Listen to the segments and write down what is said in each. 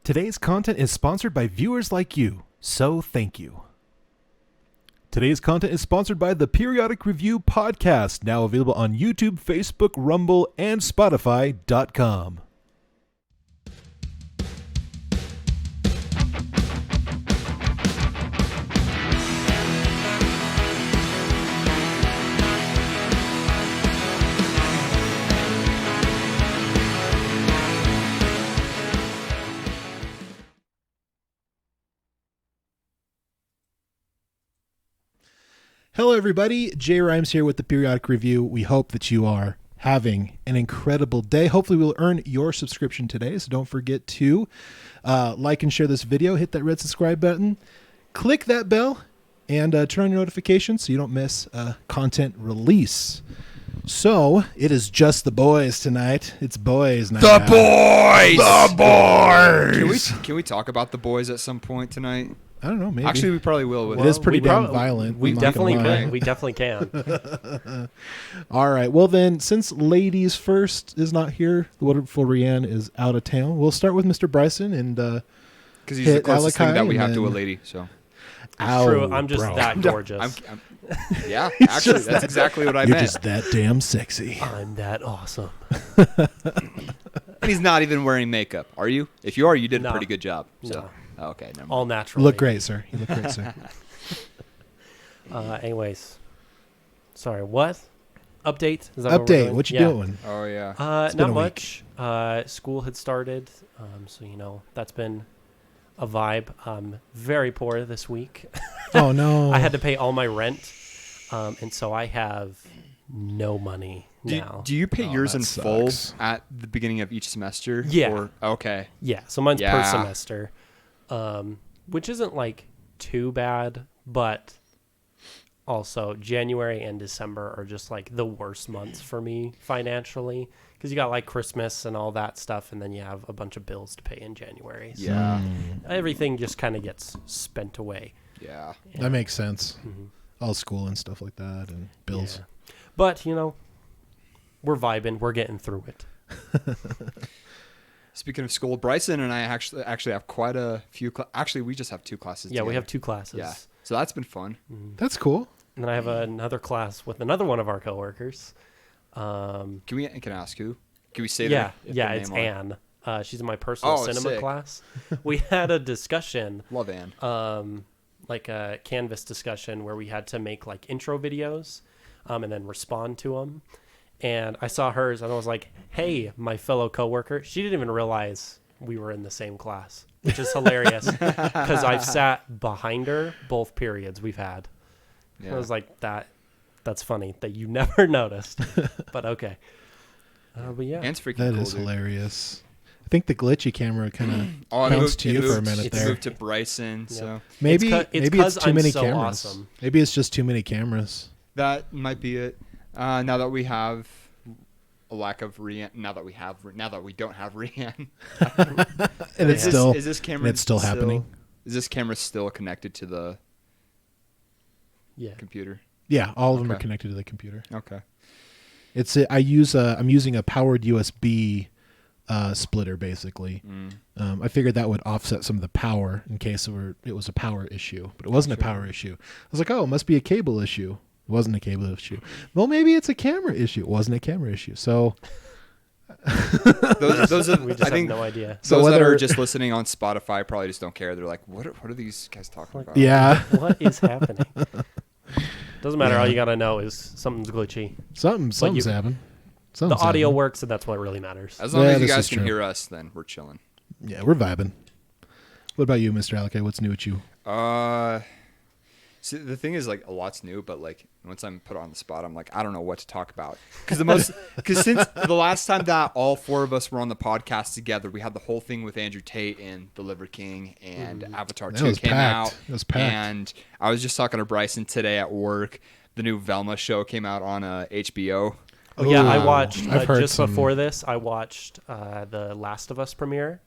Today's content is sponsored by viewers like you, so thank you. Today's content is sponsored by the Periodic Review podcast, now available on YouTube, Facebook, Rumble, and Spotify.com. Hello, everybody. Jay Rhymes here with the Periodic Review. We hope that you are having an incredible day. Hopefully, we'll earn your subscription today. So don't forget to like and share this video. Hit that red subscribe button. Click that bell and turn on your notifications so you don't miss content release. So it is just the boys tonight. It's boys night. The boys. The boys. Can we talk about the boys at some point tonight? I don't know. Maybe. Actually, we probably will. It is pretty damn violent. We I'm not definitely gonna lie. can. We definitely can. All right. Well, then, since Ladies First is not here, the wonderful Rianne is out of town. We'll start with Mr. Bryson and Because he's the closest thing that we have to a lady. So. Ow, True. I'm just bro. that gorgeous. Yeah, actually, that's exactly what I You're meant. just that damn sexy. I'm that awesome. And he's not even wearing makeup. Are you? If you are, you did a No. pretty good job. So. No. Okay, never mind. All You natural. look great, sir. You look great, sir. Anyways. Sorry, what? Update? Is that what we're Update. doing? What you Yeah. doing? Oh, yeah. It's been Not a much. School had started, so that's been a vibe. Very poor this week. Oh, no. I had to pay all my rent, and so I have no money now. Do you pay Oh, yours that in full sucks. at the beginning of each semester? Yeah. Or, okay. Yeah, so mine's per Yeah. semester, which isn't like too bad, but also January and December are just like the worst months for me financially because you got like Christmas and all that stuff, and then you have a bunch of bills to pay in January. So Yeah. everything just kind of gets spent away. Yeah. That makes sense. Mm-hmm. All school and stuff like that and bills. Yeah. But, we're vibing. We're getting through it. Speaking of school, Bryson and I actually have quite a few. Actually, we just have 2 classes. Yeah, we together. have 2 classes. Yeah. So that's been fun. That's cool. And then I have another class with another one of our coworkers. Can I ask who? Can we say Yeah, their it's name on? Anne. She's in my personal cinema sick. class. We had a discussion, Love Anne. like a Canvas discussion where we had to make like intro videos and then respond to them. And I saw hers and I was like, hey, my fellow coworker. She didn't even realize we were in the same class, which is hilarious because I've sat behind her both periods we've had. Yeah. I was like, that's funny that you never noticed, but okay. But yeah. Anne's freaking That cool, is dude. hilarious. I think the glitchy camera kind of Oh, bounced to you for a minute it there. moved to Bryson, so Maybe It's maybe 'cause it's too I'm many so cameras. awesome. Maybe it's just too many cameras. that might be it. Now that we have a lack of Rianne, now that we don't have Rianne, And it's still is this camera and it's still happening. Is this camera still connected to the Yeah. computer? Yeah, all of them are Okay. connected to the computer. Okay. I'm using a powered USB splitter basically. I figured that would offset some of the power in case it was a power issue, but it wasn't a power issue. I was like, oh, it must be a cable issue. It wasn't a cable issue. Well, maybe it's a camera issue. It wasn't a camera issue. So Those are, We just I have think no idea. So those that whether- are just listening on Spotify probably just don't care. They're like, what are these guys talking about? yeah, What is happening? Doesn't matter. Yeah. All you gotta know is something's glitchy. something's happened. The Something's audio happened. works, and that's what really matters. As long Yeah, as you this guys is can true. hear us, then we're chilling. Yeah, we're vibing. What about you, Mr. Alec? What's new with you? See, the thing is, like, a lot's new, but like once I'm put on the spot, I'm like, I don't know what to talk about because since the last time that all 4 of us were on the podcast together, we had the whole thing with Andrew Tate and the Liver King and Avatar That 2 was came packed. out. It was packed. And I was just talking to Bryson today at work. The new Velma show came out on HBO. Oh yeah, I Ooh, watched I've heard just some- before this. I watched the Last of Us premiere.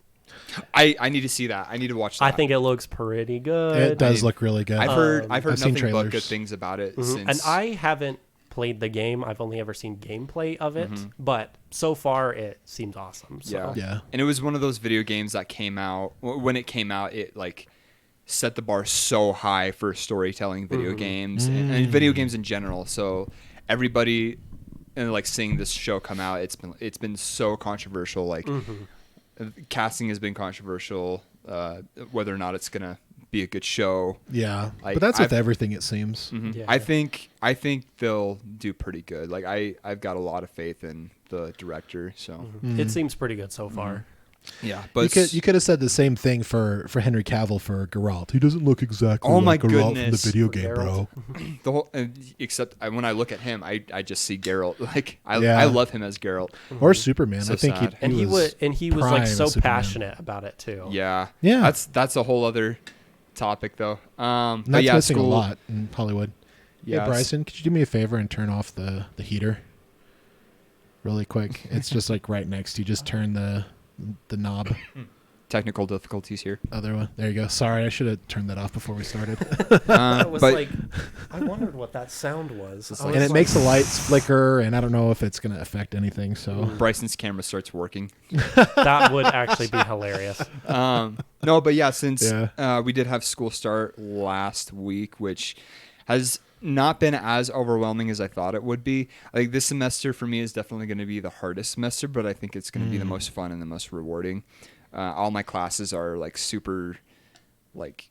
I need to see that. I need to watch that. I think it looks pretty good. It does mean, look really good. I've heard I've seen nothing but good trailers. things about it Mhm. since. And I haven't played the game. I've only ever seen gameplay of it, but so far it seems awesome. So. Yeah. And it was one of those video games that came out when it came out. It like set the bar so high for storytelling video games and video games in general. So everybody, and like seeing this show come out, it's been so controversial. Like casting has been controversial. Whether or not it's gonna be a good show. Yeah, Like, but that's with everything, it seems. Yeah. I think they'll do pretty good. Like I've got a lot of faith in the director. So It seems pretty good so far. yeah, but You could have said the same thing for Henry Cavill for Geralt. He doesn't look exactly Oh my like Geralt from the goodness. video For game, bro. Geralt. the whole except when I look at him, I just see Geralt. Like I Yeah. love him as Geralt. Or Superman. So I think sad. And he was like prime so as Superman. passionate about it too. Yeah, Yeah. That's a whole other topic though. But That's yeah, missing school, a lot in Hollywood. Yeah, Hey, Bryson, could you do me a favor and turn off the heater really quick? It's just like right next to you. Just turn the knob. technical difficulties here. Other one. There you go. Sorry, I should have turned that off before we started. I was but like, I wondered what that sound was. I And was it like- makes the lights flicker, and I don't know if it's going to affect anything. So Bryson's camera starts working. that would actually be hilarious. No, but yeah, since Yeah. we did have school start last week, which has not been as overwhelming as I thought it would be. I think this semester for me is definitely going to be the hardest semester, but I think it's going to be the most fun and the most rewarding. All my classes are like super, like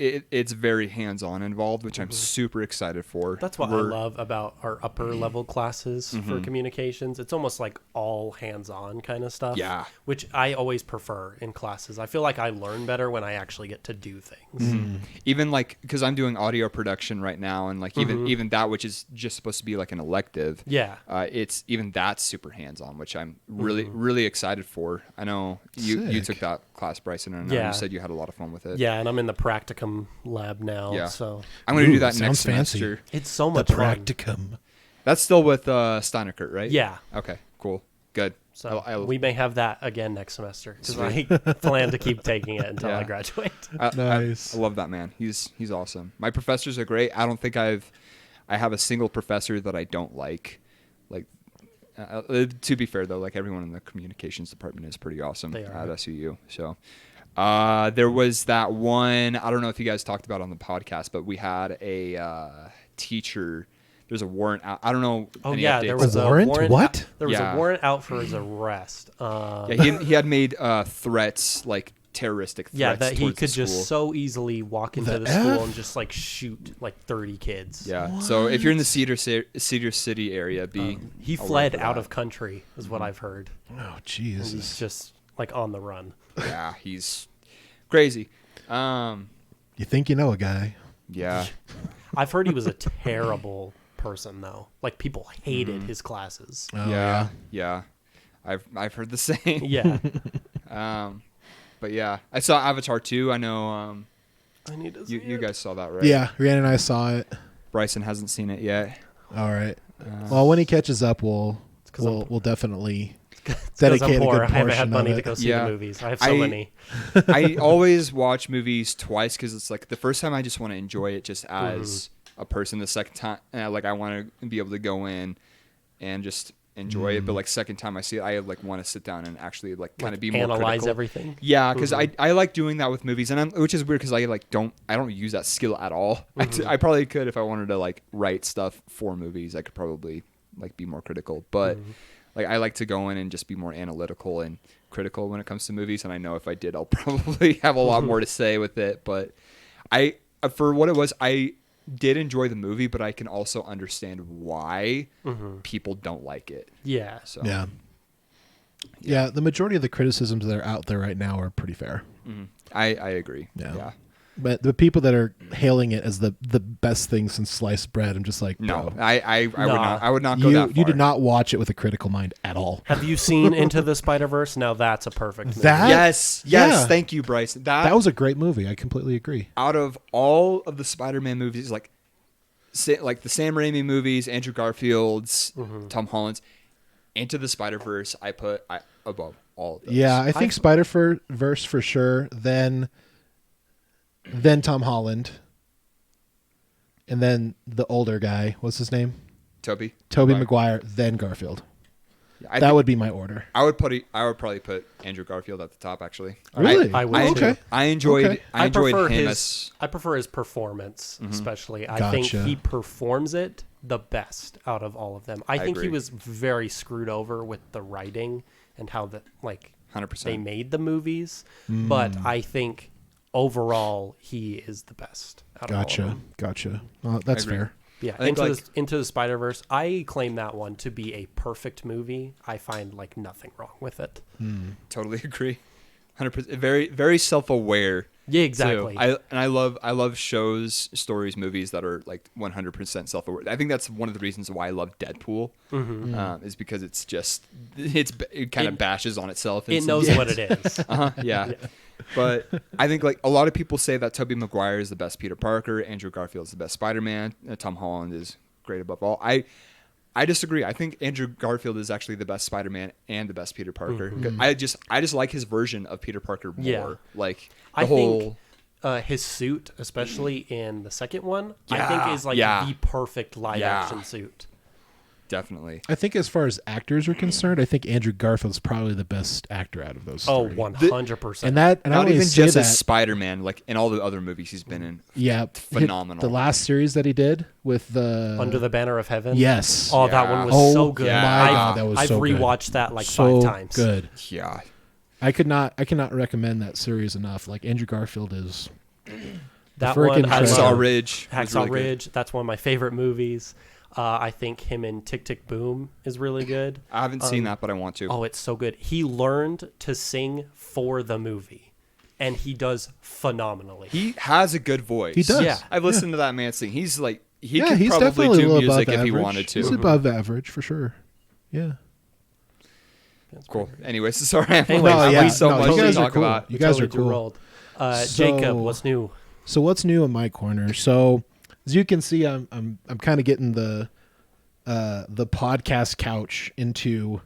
it's very hands-on involved, which I'm super excited for. That's what I love about our upper level classes for communications. It's almost like all hands-on kind of stuff. Yeah. Which I always prefer in classes. I feel like I learn better when I actually get to do things. Even like because I'm doing audio production right now, and like even that, which is just supposed to be like an elective. Yeah. It's even that's super hands-on, which I'm really excited for. I know you Sick. took that class, Bryson, and I know Yeah. you said you had a lot of fun with it. Yeah, and I'm in the practicum lab now. Yeah. So I'm going to Ooh, do that next sounds fancy. semester. it's so the much fun. practicum. That's still with Steineckert, right? Yeah. Okay, cool. Good. So we may have that again next semester because I plan to keep taking it until I Yeah. graduate. Nice. I love that man. He's awesome. My professors are great. I don't think I have a single professor that I don't like. Like, to be fair though, like everyone in the communications department is pretty awesome They are. at SUU. So, there was that one. I don't know if you guys talked about it on the podcast, but we had a teacher. There's a warrant out. I don't know. Oh any yeah, updates. there was A a warrant? warrant. What? There was Yeah. a warrant out for his arrest. Yeah, he had made threats, like terroristic threats. Yeah, that he towards the could just school. so easily walk into The the school F? and just like shoot like 30 kids. Yeah. So if you're in the Cedar City area, He aware fled for out that. of country, is what I've heard. Oh, And Jesus. he's just like on the run. Yeah, he's crazy. You think you know a guy. Yeah. I've heard he was a terrible person though. Like people hated his classes. Oh, Yeah. I've heard the same. Yeah. But yeah, I saw Avatar 2. I know I need to see you it. guys saw that, right? Yeah, Rhiannon and I saw it. Bryson hasn't seen it yet. All right. Well, when he catches up, we'll 'cause I'm- we'll definitely 'Cause dedicate I'm a poor. good I haven't had portion of money to it. go see Yeah. the movies. I have so many. I always watch movies twice because it's like the first time I just want to enjoy it just as a person. The second time, like I want to be able to go in and just enjoy it. But like second time I see it, I like want to sit down and actually like kind of be more Analyze critical. everything. Yeah, because I like doing that with movies, and which is weird because I don't use that skill at all. I probably could if I wanted to like write stuff for movies. I could probably like be more critical, but like I like to go in and just be more analytical and critical when it comes to movies. And I know if I did, I'll probably have a lot more to say with it. But for what it was, I did enjoy the movie, but I can also understand why people don't like it. Yeah. So Yeah, the majority of the criticisms that are out there right now are pretty fair. I agree. Yeah. Yeah. But the people that are hailing it as the best thing since sliced bread, I'm just like, No, bro, I would not go that far. you did not watch it with a critical mind at all. Have you seen Into the Spider-Verse? Now that's a perfect movie. That- Yes. Yeah. Thank you, Bryce. That was a great movie. I completely agree. Out of all of the Spider-Man movies, like the Sam Raimi movies, Andrew Garfield's, Tom Holland's, Into the Spider-Verse, I put above all of those. Yeah, I think Spider-Verse for sure. Then Tom Holland, and then the older guy. What's his name? Toby Maguire, then Garfield. Yeah, that would be my order. I would probably put Andrew Garfield at the top. Actually, Really? I would too. I enjoyed him I prefer his performance, especially. I Gotcha. think he performs it the best out of all of them. I think agree. he was very screwed over with the writing and how 100%. they made the movies, but I think overall he is the best out of all of them. Gotcha. Well, that's fair. Yeah, I think, Into the Spider-Verse, I claim that one to be a perfect movie. I find nothing wrong with it. Totally agree. 100%. Very, very self-aware. Yeah, exactly. Too. I love shows, stories, movies that are 100% self-aware. I think that's one of the reasons why I love Deadpool. Is because it kind of bashes on itself. It knows what it is. Yeah. But I think a lot of people say that Tobey Maguire is the best Peter Parker, Andrew Garfield is the best Spider-Man, Tom Holland is great above all. I disagree. I think Andrew Garfield is actually the best Spider-Man and the best Peter Parker. I just like his version of Peter Parker more. Yeah. I think his suit, especially in the second one, I think is the perfect live action suit. Definitely. I think as far as actors are concerned, I think Andrew Garfield's probably the best actor out of those three. 100%. And Not I even say just that, as Spider-Man, in all the other movies he's been in. Yeah, phenomenal. The last series that he did with the Under the Banner of Heaven. Yes. Oh, that one was so good. Yeah. My God, that was I've so good. rewatched that so 5 times. Good. Yeah. I cannot recommend that series enough. Andrew Garfield is That freaking one, I treasure. Hacksaw love Ridge. was Hacksaw really good. Ridge. That's one of my favorite movies. I think him in Tick Tick Boom is really good. I haven't seen that, but I want to. Oh, it's so good. He learned to sing for the movie, and he does phenomenally. He has a good voice. He does. Yeah. I've listened to that man sing. He's could he's probably definitely a do little music above if he average. wanted to. He's above average for sure. Yeah. Cool. Anyways, sorry. I'm Anyways, so much you to guys are talk cool. about. You guys are Totally cool. derailed. So- Jacob, what's new? So what's new in my corner? So as you can see, I'm kind of getting the podcast couch into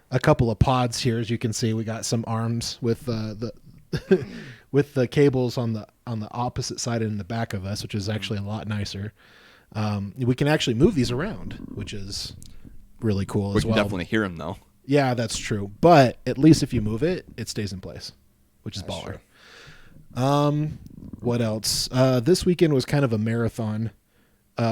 a couple of pods here. As you can see, we got some arms with the with the cables on the opposite side and in the back of us, which is actually a lot nicer. We can actually move these around, which is really cool We as can well. definitely hear him though. Yeah, that's true. But at least if you move it, it stays in place, which is baller. What else? This weekend was kind of a marathon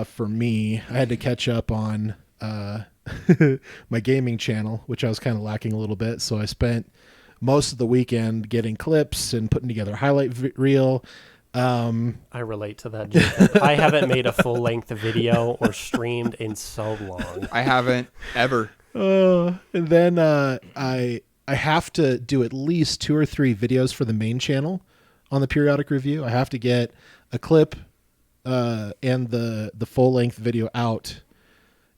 for me. I had to catch up on my gaming channel, which I was kind of lacking a little bit. So I spent most of the weekend getting clips and putting together a highlight reel. I relate to that, Jacob. I haven't made a full-length video or streamed in so long. I haven't ever. And then I have to do at least 2 or 3 videos for the main channel on the periodic review. I have to get a clip and the full length video out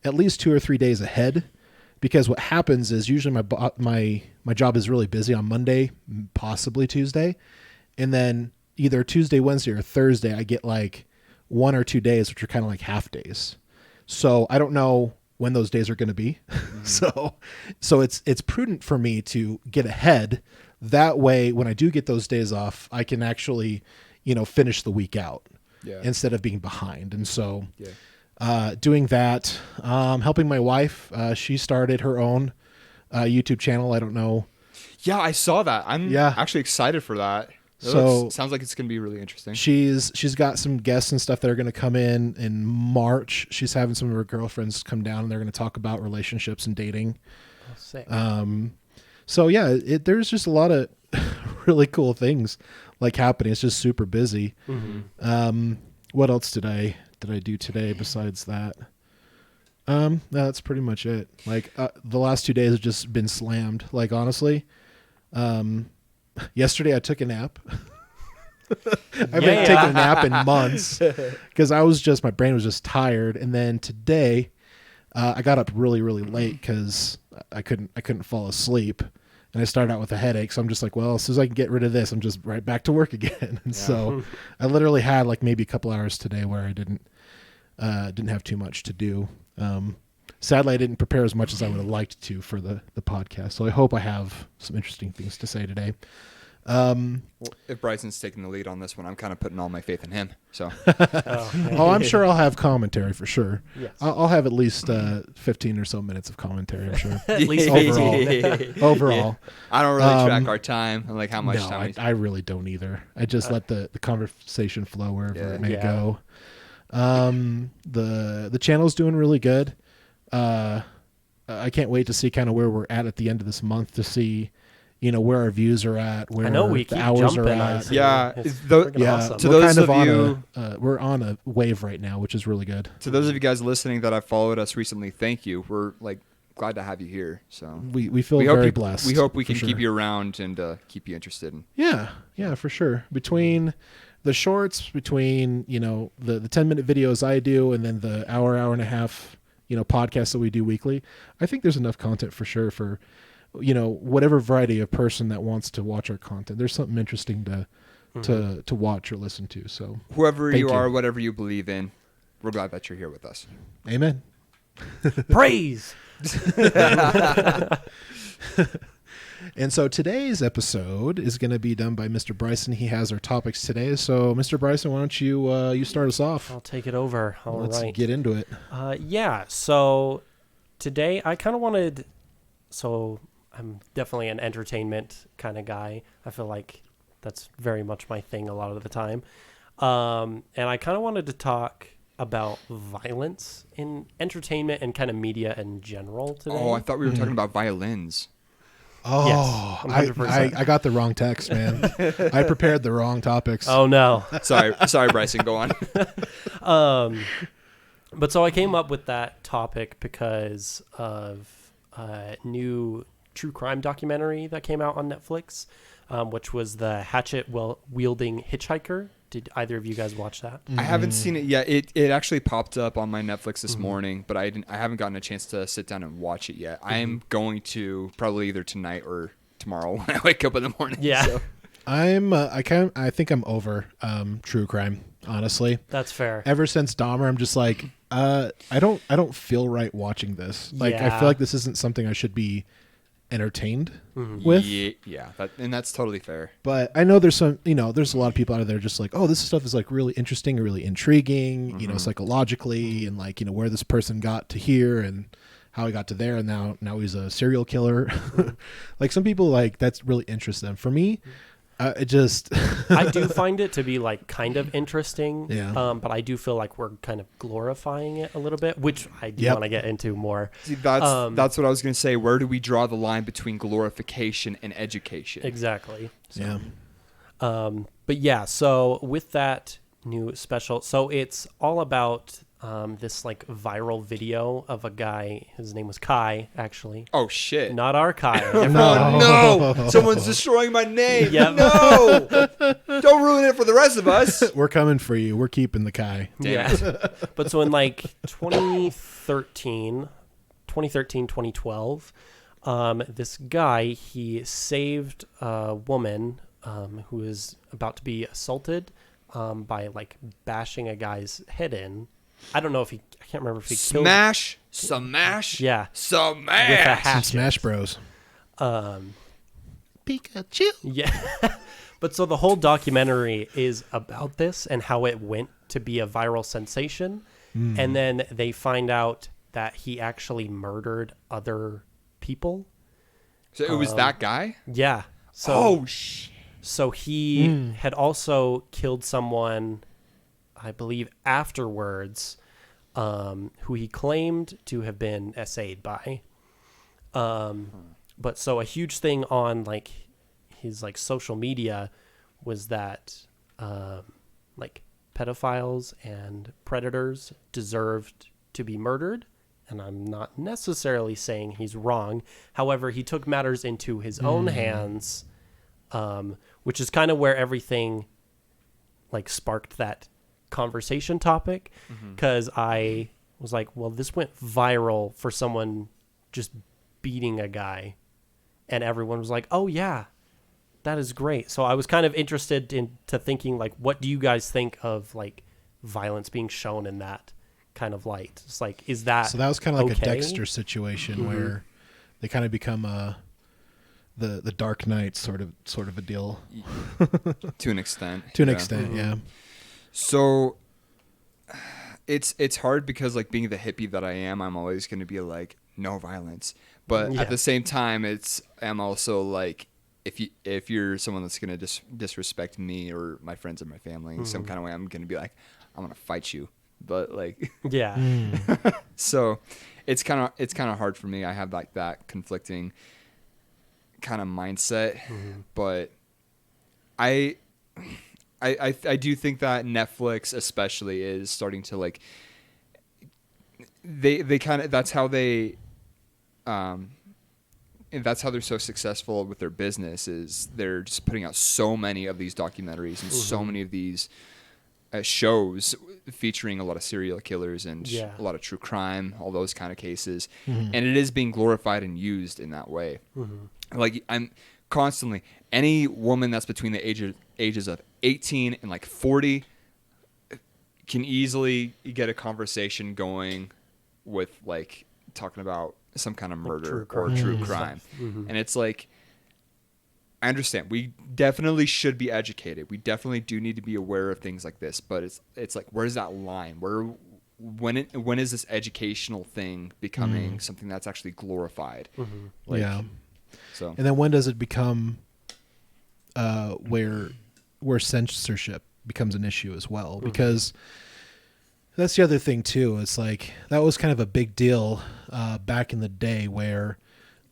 at least 2 or 3 days ahead, because what happens is usually my job is really busy on Monday, possibly Tuesday, and then either Tuesday, Wednesday, or Thursday I get 1 or 2 days, which are kind of like half days. So I don't know when those days are going to be. So it's prudent for me to get ahead. That way, when I do get those days off, I can actually, finish the week out instead of being behind. And so doing that, helping my wife, she started her own YouTube channel. I don't know. Yeah, I saw that. I'm actually excited for that. Sounds like it's going to be really interesting. She's got some guests and stuff that are going to come in March. She's having some of her girlfriends come down, and they're going to talk about relationships and dating. Oh, sick. So yeah, there's just a lot of really cool things happening. It's just super busy. Mm-hmm. What else did I do today besides that? No, that's pretty much it. The last 2 days have just been slammed. Honestly, yesterday I took a nap. I've been taking a nap in months because my brain was just tired. And then today, I got up really, really late because I couldn't fall asleep, and I started out with a headache. So I'm just well, as soon as I can get rid of this, I'm just right back to work again. And so I literally had maybe a couple hours today where I didn't have too much to do. Sadly, I didn't prepare as much as I would have liked to for the podcast. So I hope I have some interesting things to say today. If Bryson's taking the lead on this one, I'm kind of putting all my faith in him. So Oh, I'm sure I'll have commentary for sure. Yes. I'll have at least 15 or so minutes of commentary, I'm sure. At least Overall. I don't really track our time and like how much No, time. I really don't either. I just let the conversation flow wherever it may Yeah. go. The channel's doing really good. I can't wait to see kind of where we're at the end of this month to see, where our views are at, where I know we the keep hours are jumping. at. Yeah, It's tho- freaking Yeah, awesome. To we're those kind of of on you- we're on a wave right now, which is really good. To those of you guys listening that have followed us recently, thank you. We're like glad to have you here. So We feel we hope very you- blessed. We hope we for can sure. keep you around and keep you interested. Yeah, for sure. Between the shorts, between the 10-minute videos I do, and then the hour and a half podcasts that we do weekly, I think there's enough content for sure for whatever variety of person that wants to watch our content. There's something interesting to watch or listen to. So Whoever Thank you you. are, whatever you believe in, we're glad that you're here with us. amen. Praise. And so today's episode is going to be done by Mr. Bryson. He has our topics today. So Mr. Bryson, why don't you start us off? I'll take it over. All right. Let's get into it. Yeah. So today I kind of wanted. So I'm definitely an entertainment kind of guy. I feel like that's very much my thing a lot of the time. And I kind of wanted to talk about violence in entertainment and kind of media in general today. Oh, I thought we were talking about violins. Oh, Yes, 100%. I got the wrong text, man. I prepared the wrong topics. Oh no. Sorry, Bryson. Go on. But so I came up with that topic because of a new true crime documentary that came out on Netflix, which was the hatchet wielding hitchhiker. Did either of you guys watch that? I haven't seen it yet. It actually popped up on my Netflix this morning, but I haven't gotten a chance to sit down and watch it yet. I am going to probably either tonight or tomorrow when I wake up in the morning. Yeah. So. I think I'm over true crime, honestly. That's fair. Ever since Dahmer, I'm just like, I don't feel right watching this. Like, I Yeah. feel like this isn't something I should be entertained with. Yeah, and that's totally fair. But I know there's there's a lot of people out there just like, oh, this stuff is like really interesting and really intriguing, psychologically, and like, where this person got to here and how he got to there, and now he's a serial killer. Like, some people, like, that's really interests them. For me, it just I do find it to be like kind of interesting. Yeah. But I do feel like we're kind of glorifying it a little bit, which I do Yep. want to get into more. See, that's what I was going to say. Where do we draw the line between glorification and education? Exactly. yeah. But yeah, so with that new special, so it's all about this like viral video of a guy. His name was Kai, actually. Oh shit! Not our Kai. Oh no! Someone's destroying my name. Yep. No! Don't ruin it for the rest of us. We're coming for you. We're keeping the Kai. Damn it. But so in like 2013, 2012, this guy, he saved a woman who was about to be assaulted by like bashing a guy's head in. I don't know if I can't remember if he killed. Smash. Yeah. With a Some hatchet. Smash Bros. Pikachu. Yeah. But so the whole documentary is about this and how it went to be a viral sensation. And then they find out that he actually murdered other people. So it was that guy? Yeah. So Oh shit. so he had also killed someone, I believe, afterwards, who he claimed to have been SA'd by. But so a huge thing on like his like social media was that like pedophiles and predators deserved to be murdered. And I'm not necessarily saying he's wrong. However, he took matters into his own hands, which is kind of where everything like sparked that conversation topic. Because I was like, well, this went viral for someone just beating a guy. And everyone was like, oh, yeah, that is great. So I was kind of interested into thinking, like, what do you guys think of, like, violence being shown in that kind of light? It's like, is that So that was kind of like okay? a Dexter situation where they kind of become the Dark Knight sort of a deal. To an extent. To an extent, yeah. So it's hard because like being the hippie that I am, I'm always going to be like no violence. But at the same time, I'm also like if you're someone that's going to disrespect me or my friends or my family in some kind of way, I'm going to be like I'm going to fight you. But like so it's kind of hard for me. I have like that conflicting kind of mindset, but I do think that Netflix especially is starting to like they kind of that's how they're so successful with their business is they're just putting out so many of these documentaries and so many of these shows featuring a lot of serial killers and a lot of true crime, all those kind of cases, and it is being glorified and used in that way. Like I'm constantly any woman that's between the ages of 18 and like 40 can easily get a conversation going with like talking about some kind of murder or true crime. And it's like I understand we definitely should be educated. We definitely do need to be aware of things like this, but it's like where's that line? When is this educational thing becoming something that's actually glorified? Like, so and then when does it become where censorship becomes an issue as well? Because that's the other thing too. It's like that was kind of a big deal back in the day where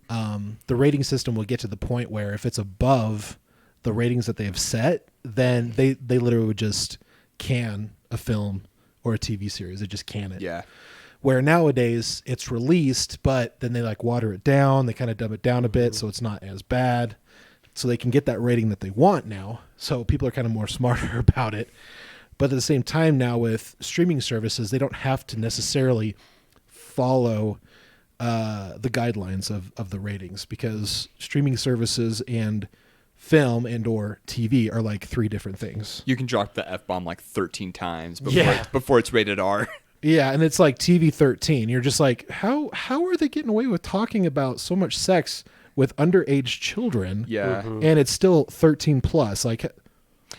the rating system will get to the point where if it's above the ratings that they have set, then they literally would just can a film or a TV series. They just can it. Yeah. Where nowadays it's released, but then they like water it down. They kind of dumb it down a bit so it's not as bad. So they can get that rating that they want now. So people are kind of more smarter about it. But at the same time now with streaming services, they don't have to necessarily follow the guidelines of the ratings because streaming services and film and or TV are like three different things. You can drop the F-bomb like 13 times before it's rated R. Yeah, and it's like TV 13. You're just like, how are they getting away with talking about so much sex with underage children? Yeah. And it's still 13 plus. Like,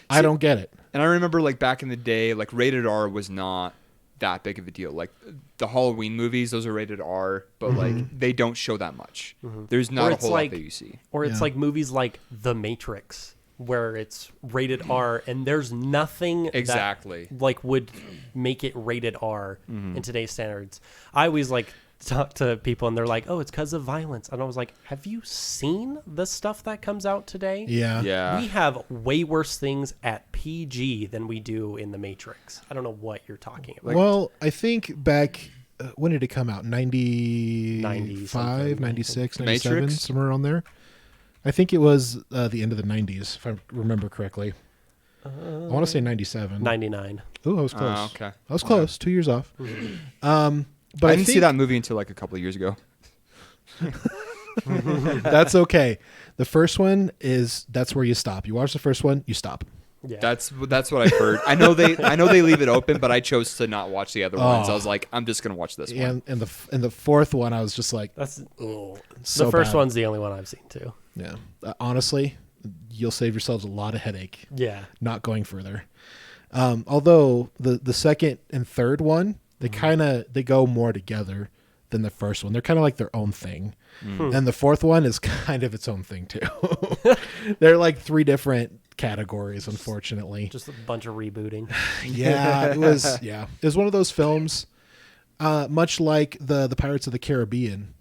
I don't get it. And I remember like back in the day, like rated R was not that big of a deal. Like the Halloween movies, those are rated R, but like they don't show that much. There's not a whole lot that you see. Or it's like movies like The Matrix, where it's rated R and there's nothing exactly that like would make it rated R in today's standards. I always like talk to people and they're like, oh, it's because of violence. And I was like, have you seen the stuff that comes out today? Yeah. We have way worse things at PG than we do in The Matrix. I don't know what you're talking about. Well, I think back, when did it come out? 95, 96, 97, Matrix? somewhere around there. I think it was the end of the 90s, if I remember correctly. I want to say 97. 99. Ooh, I was close. Oh, okay. I was close. 2 years off. But I didn't see that movie until like a couple of years ago. That's okay. The first one that's where you stop. You watch the first one, you stop. Yeah. That's what I heard. I know they leave it open, but I chose to not watch the other ones. I was like, I'm just gonna watch this one. And the fourth one, I was just like, That's so the first bad. one's the only one I've seen too. Yeah. Honestly, you'll save yourselves a lot of headache. Yeah. Not going further. Although the second and third one, they go more together than the first one. They're kind of like their own thing. And the fourth one is kind of its own thing too. They're like three different categories, unfortunately. Just a bunch of rebooting. It was one of those films, much like the Pirates of the Caribbean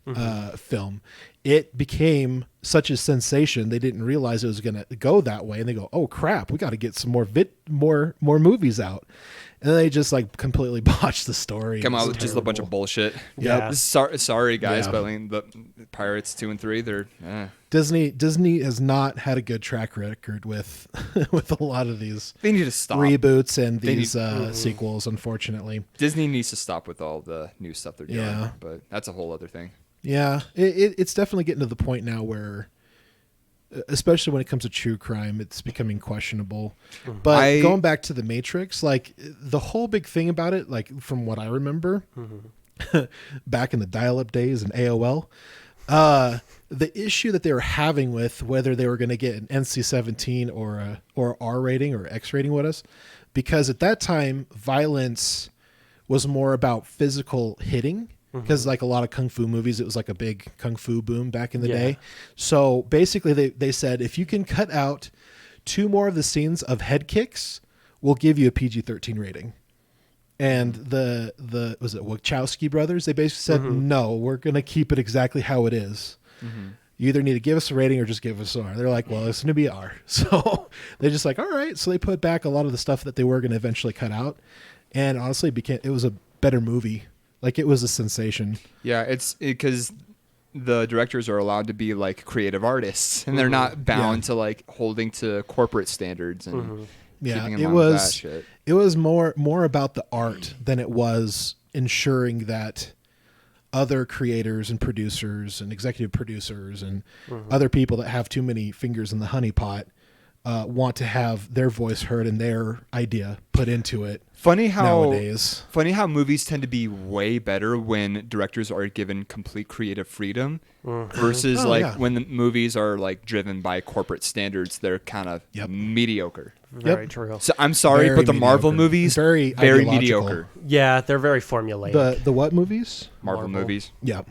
film. It became such a sensation they didn't realize it was going to go that way, and they go, "Oh crap, we got to get some more movies out." And then they just like completely botched the story. Come out with just a bunch of bullshit. Yeah. Sorry guys, Yeah. but I mean, the Pirates 2 and 3, they're Disney has not had a good track record with with a lot of these they need to stop. reboots and these sequels, unfortunately. Disney needs to stop with all the new stuff they're doing. Yeah. But that's a whole other thing. Yeah, it's definitely getting to the point now where, especially when it comes to true crime, it's becoming questionable. But going back to The Matrix, like the whole big thing about it, like from what I remember, back in the dial-up days and AOL, The issue that they were having with whether they were going to get an NC-17 or R rating or X rating with us, because at that time violence was more about physical hitting, because like a lot of kung fu movies, it was like a big kung fu boom back in the day. So basically they said, if you can cut out 2 more of the scenes of head kicks, we'll give you a PG-13 rating. And the was it Wachowski brothers? They basically said, no, we're going to keep it exactly how it is. You either need to give us a rating or just give us an R. They're like, well, it's going to be R. So they're just like, all right. So they put back a lot of the stuff that they were going to eventually cut out. And honestly, it was a better movie. Like, it was a sensation. Yeah, it's because the directors are allowed to be like creative artists, and they're not bound to like holding to corporate standards and keeping in line with that shit. It was more about the art than it was ensuring that other creators and producers and executive producers and other people that have too many fingers in the honey pot want to have their voice heard and their idea put into it. Funny how movies tend to be way better when directors are given complete creative freedom versus when the movies are like driven by corporate standards. They're kind of mediocre. Very true. So I'm sorry, but the Marvel movies very mediocre. Yeah, they're very formulaic. The what movies? Marvel movies. Yeah,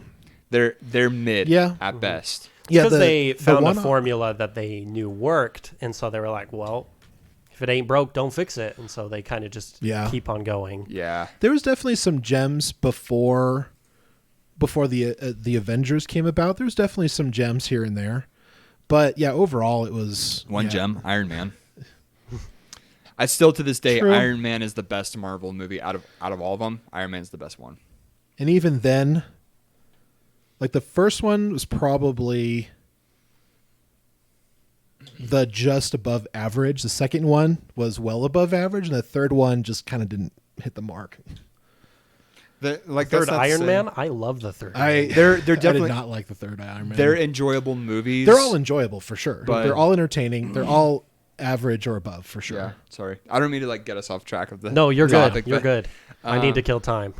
they're mid at best. Yeah, because they found a formula that they knew worked, and so they were like, well, if it ain't broke, don't fix it. And so they kind of just keep on going. Yeah. There was definitely some gems before the Avengers came about. There's definitely some gems here and there. But yeah, overall it was one gem, Iron Man. I still to this day, Iron Man is the best Marvel movie out of all of them. Iron Man's the best one. And even then, like the first one was probably the just above average. The second one was well above average, and the third one just kind of didn't hit the mark. The third Iron Man, I love the third. They're definitely I did not like the third Iron Man. They're enjoyable movies. They're all enjoyable for sure. But they're all entertaining. They're all average or above for sure. Yeah, sorry, I don't mean to like get us off track of the. No, you're good. You're good. I need to kill time.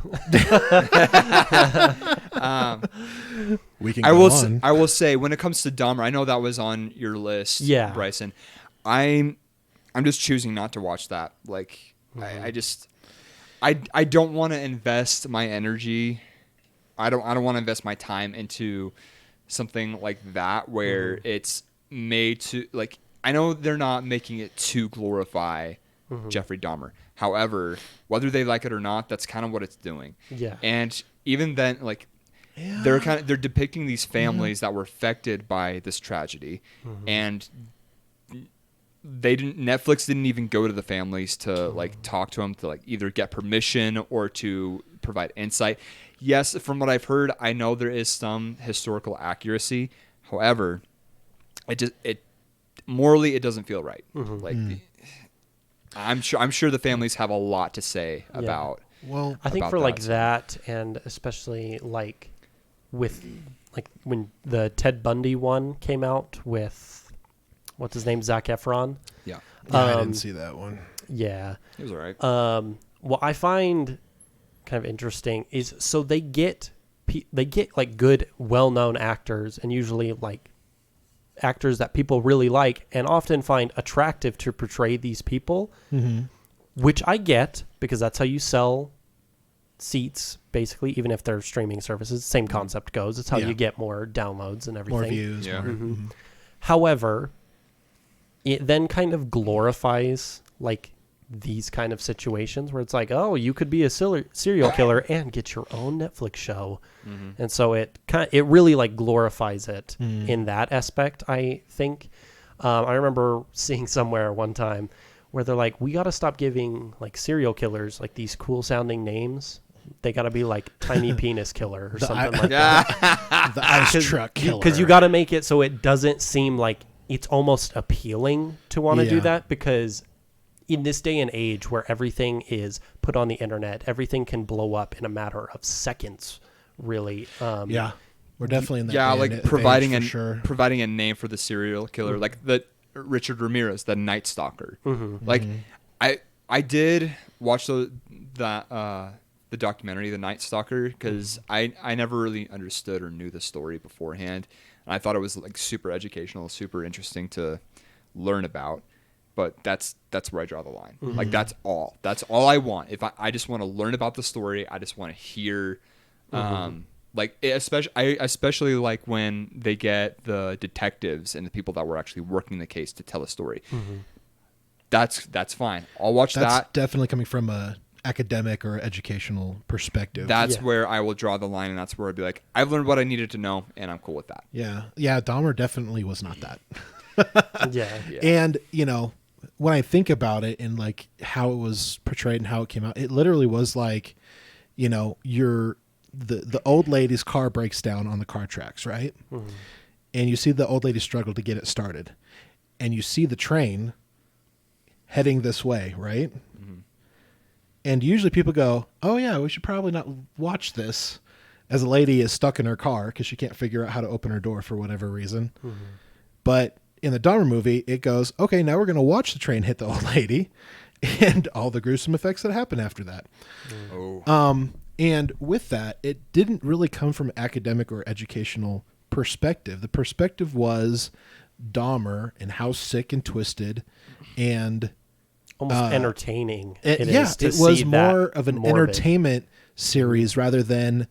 We can. I will say when it comes to Dahmer, I know that was on your list. Yeah, Bryson, I'm just choosing not to watch that. Like, I don't want to invest my energy. I don't want to invest my time into something like that where it's made to like. I know they're not making it to glorify Jeffrey Dahmer. However, whether they like it or not, that's kind of what it's doing. Yeah. And even then, like, they're depicting these families that were affected by this tragedy, and Netflix didn't even go to the families to like talk to them to like either get permission or to provide insight. Yes, from what I've heard, I know there is some historical accuracy. However, morally, it doesn't feel right. Like, I'm sure the families have a lot to say about. Well, I think for like that, and especially like with like when the Ted Bundy one came out with what's his name, Zac Efron. Yeah, I didn't see that one. Yeah, it was all right. What I find kind of interesting is so they get like good, well-known actors, and usually like actors that people really like and often find attractive to portray these people, which I get because that's how you sell seats, basically, even if they're streaming services. Same concept goes. It's how you get more downloads and everything. More views. Yeah. However, it then kind of glorifies like these kind of situations where it's like, oh, you could be a serial killer and get your own Netflix show. And so it really like glorifies it in that aspect, I think. I remember seeing somewhere one time where they're like, we got to stop giving like serial killers like these cool sounding names. They got to be like Tiny Penis Killer or something like that. The Ice Truck Killer. Because you got to make it so it doesn't seem like it's almost appealing to want to do that, because in this day and age where everything is put on the internet, everything can blow up in a matter of seconds, really. We're definitely in that like providing a name for the serial killer, like the Richard Ramirez, the Night Stalker. Like I did watch the documentary, The Night Stalker, because I never really understood or knew the story beforehand. And I thought it was like super educational, super interesting to learn about. But that's where I draw the line. Like that's all I want. If I just want to learn about the story, I just want to hear, like especially like when they get the detectives and the people that were actually working the case to tell a story. That's fine. I'll watch that. That's definitely coming from a academic or educational perspective. That's where I will draw the line, and that's where I'd be like, I've learned what I needed to know, and I'm cool with that. Yeah. Dahmer definitely was not that. Yeah. And, you know, when I think about it and like how it was portrayed and how it came out, it literally was like, you know, the old lady's car breaks down on the car tracks, right? And you see the old lady struggle to get it started. And you see the train heading this way, right? And usually people go, oh yeah, we should probably not watch this, as a lady is stuck in her car because she can't figure out how to open her door for whatever reason. But in the Dahmer movie, it goes, okay, now we're going to watch the train hit the old lady and all the gruesome effects that happen after that. And with that, it didn't really come from academic or educational perspective. The perspective was Dahmer and how sick and twisted and almost entertaining. It was more of an entertainment series rather than,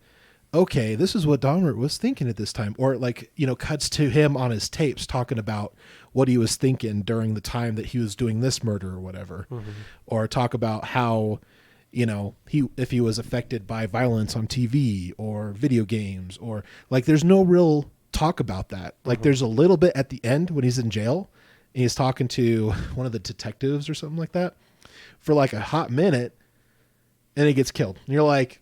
okay, this is what Dahmer was thinking at this time. Or like, you know, cuts to him on his tapes talking about what he was thinking during the time that he was doing this murder or whatever. Or talk about how, you know, if he was affected by violence on TV or video games, or like there's no real talk about that. Like there's a little bit at the end when he's in jail and he's talking to one of the detectives or something like that for like a hot minute, and he gets killed. And you're like,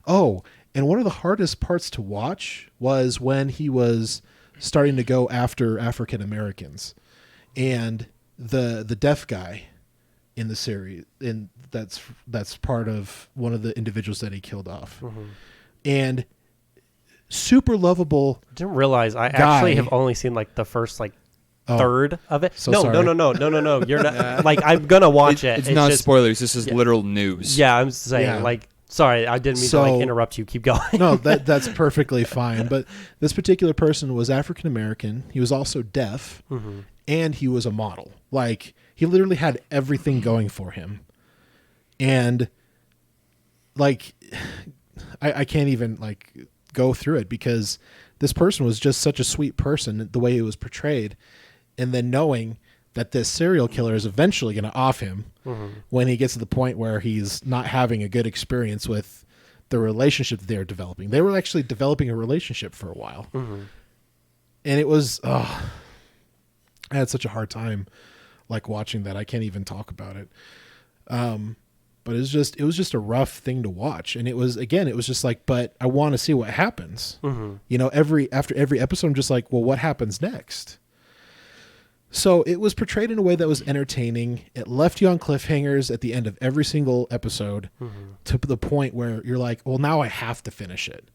oh, and one of the hardest parts to watch was when he was starting to go after African Americans, and the deaf guy in the series, and that's part of one of the individuals that he killed off. And super lovable. Didn't realize I actually have only seen like the first like third of it. So no, sorry. no. You're not like, I'm gonna watch it. It's not just spoilers. This is literal news. Yeah, I'm saying like, sorry, I didn't mean to like interrupt you. Keep going. No, that's perfectly fine. But this particular person was African American. He was also deaf, and he was a model. Like he literally had everything going for him, and like I can't even like go through it because this person was just such a sweet person the way it was portrayed. And then knowing that this serial killer is eventually going to off him when he gets to the point where he's not having a good experience with the relationship that they're developing. They were actually developing a relationship for a while. And it was, I had such a hard time like watching that. I can't even talk about it. But it was just a rough thing to watch. And it was just like, but I want to see what happens. You know, after every episode, I'm just like, well, what happens next? So it was portrayed in a way that was entertaining. It left you on cliffhangers at the end of every single episode to the point where you're like, well, now I have to finish it.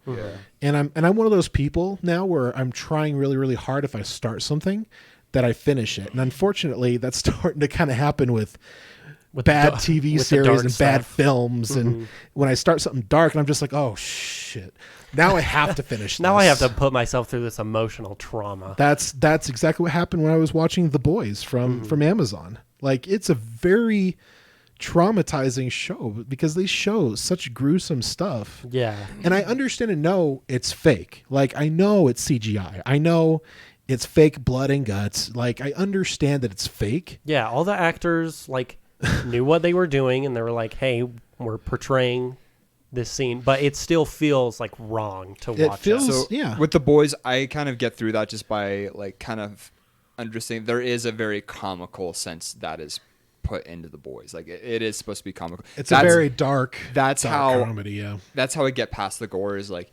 And I'm one of those people now where I'm trying really, really hard if I start something that I finish it. And unfortunately, that's starting to kind of happen with bad TV series and bad films. And when I start something dark, and I'm just like, oh shit, now I have to finish Now this. I have to put myself through this emotional trauma. That's exactly what happened when I was watching The Boys from Amazon. Like it's a very traumatizing show because they show such gruesome stuff. Yeah. And I understand and know it's fake. Like I know it's CGI. I know it's fake blood and guts. Like I understand that it's fake. Yeah, all the actors like knew what they were doing, and they were like, hey, we're portraying this scene, but it still feels like wrong to watch. So with The Boys, I kind of get through that just by like kind of understanding there is a very comical sense that is put into The Boys. Like it is supposed to be comical. It's a very dark. That's dark how comedy. Yeah, that's how I get past the gore. Is like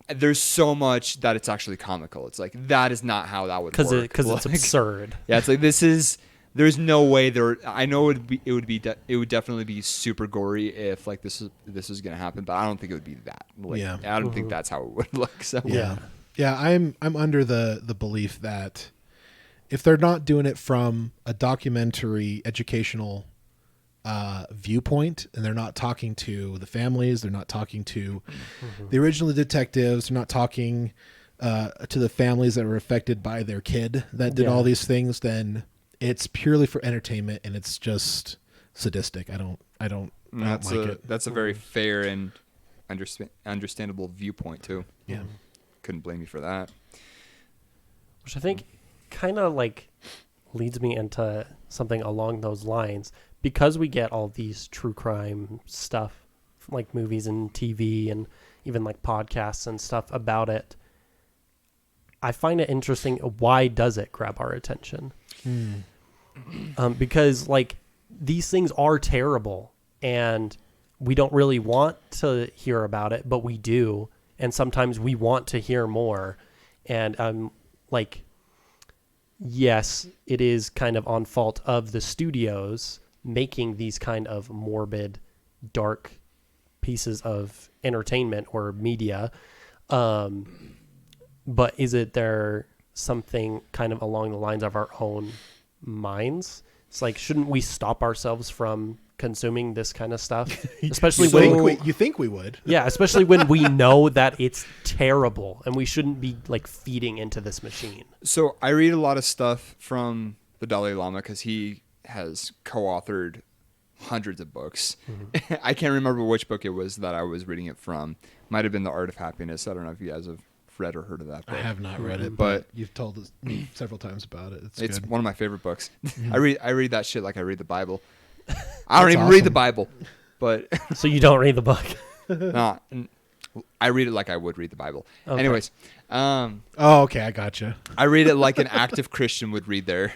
there's so much that it's actually comical. It's like that is not how that would work because it's absurd. Yeah, it's like this is. There's no way there. I know it would definitely be super gory if like this was gonna happen, but I don't think it would be that. Like, yeah, I don't think that's how it would look. So yeah. I'm under the belief that if they're not doing it from a documentary educational viewpoint, and they're not talking to the families. They're not talking to the original detectives. They're not talking to the families that were affected by their kid that did all these things. Then it's purely for entertainment, and it's just sadistic. I don't like it. That's a very fair and understandable viewpoint too. Yeah. Couldn't blame you for that. Which I think kind of like leads me into something along those lines, because we get all these true crime stuff, like movies and TV and even like podcasts and stuff about it. I find it interesting. Why does it grab our attention? Because like these things are terrible and we don't really want to hear about it, but we do. And sometimes we want to hear more. And like, yes, it is kind of on fault of the studios making these kind of morbid, dark pieces of entertainment or media. But is it there something kind of along the lines of our own minds? It's like, shouldn't we stop ourselves from consuming this kind of stuff? Especially You think we would. Yeah, especially when we know that it's terrible and we shouldn't be like feeding into this machine. So I read a lot of stuff from the Dalai Lama because he has co-authored hundreds of books. I can't remember which book it was that I was reading it from. Might have been The Art of Happiness. I don't know if you guys have read or heard of that book. I have not read it, but you've told me several times about it. It's good. One of my favorite books. I read that shit like I read the Bible. I don't That's even read the awesome. Bible, but So you don't read the book. no, I read it like I would read the Bible. Okay. Anyways, Oh, okay, I gotcha. I read it like an active Christian would read there.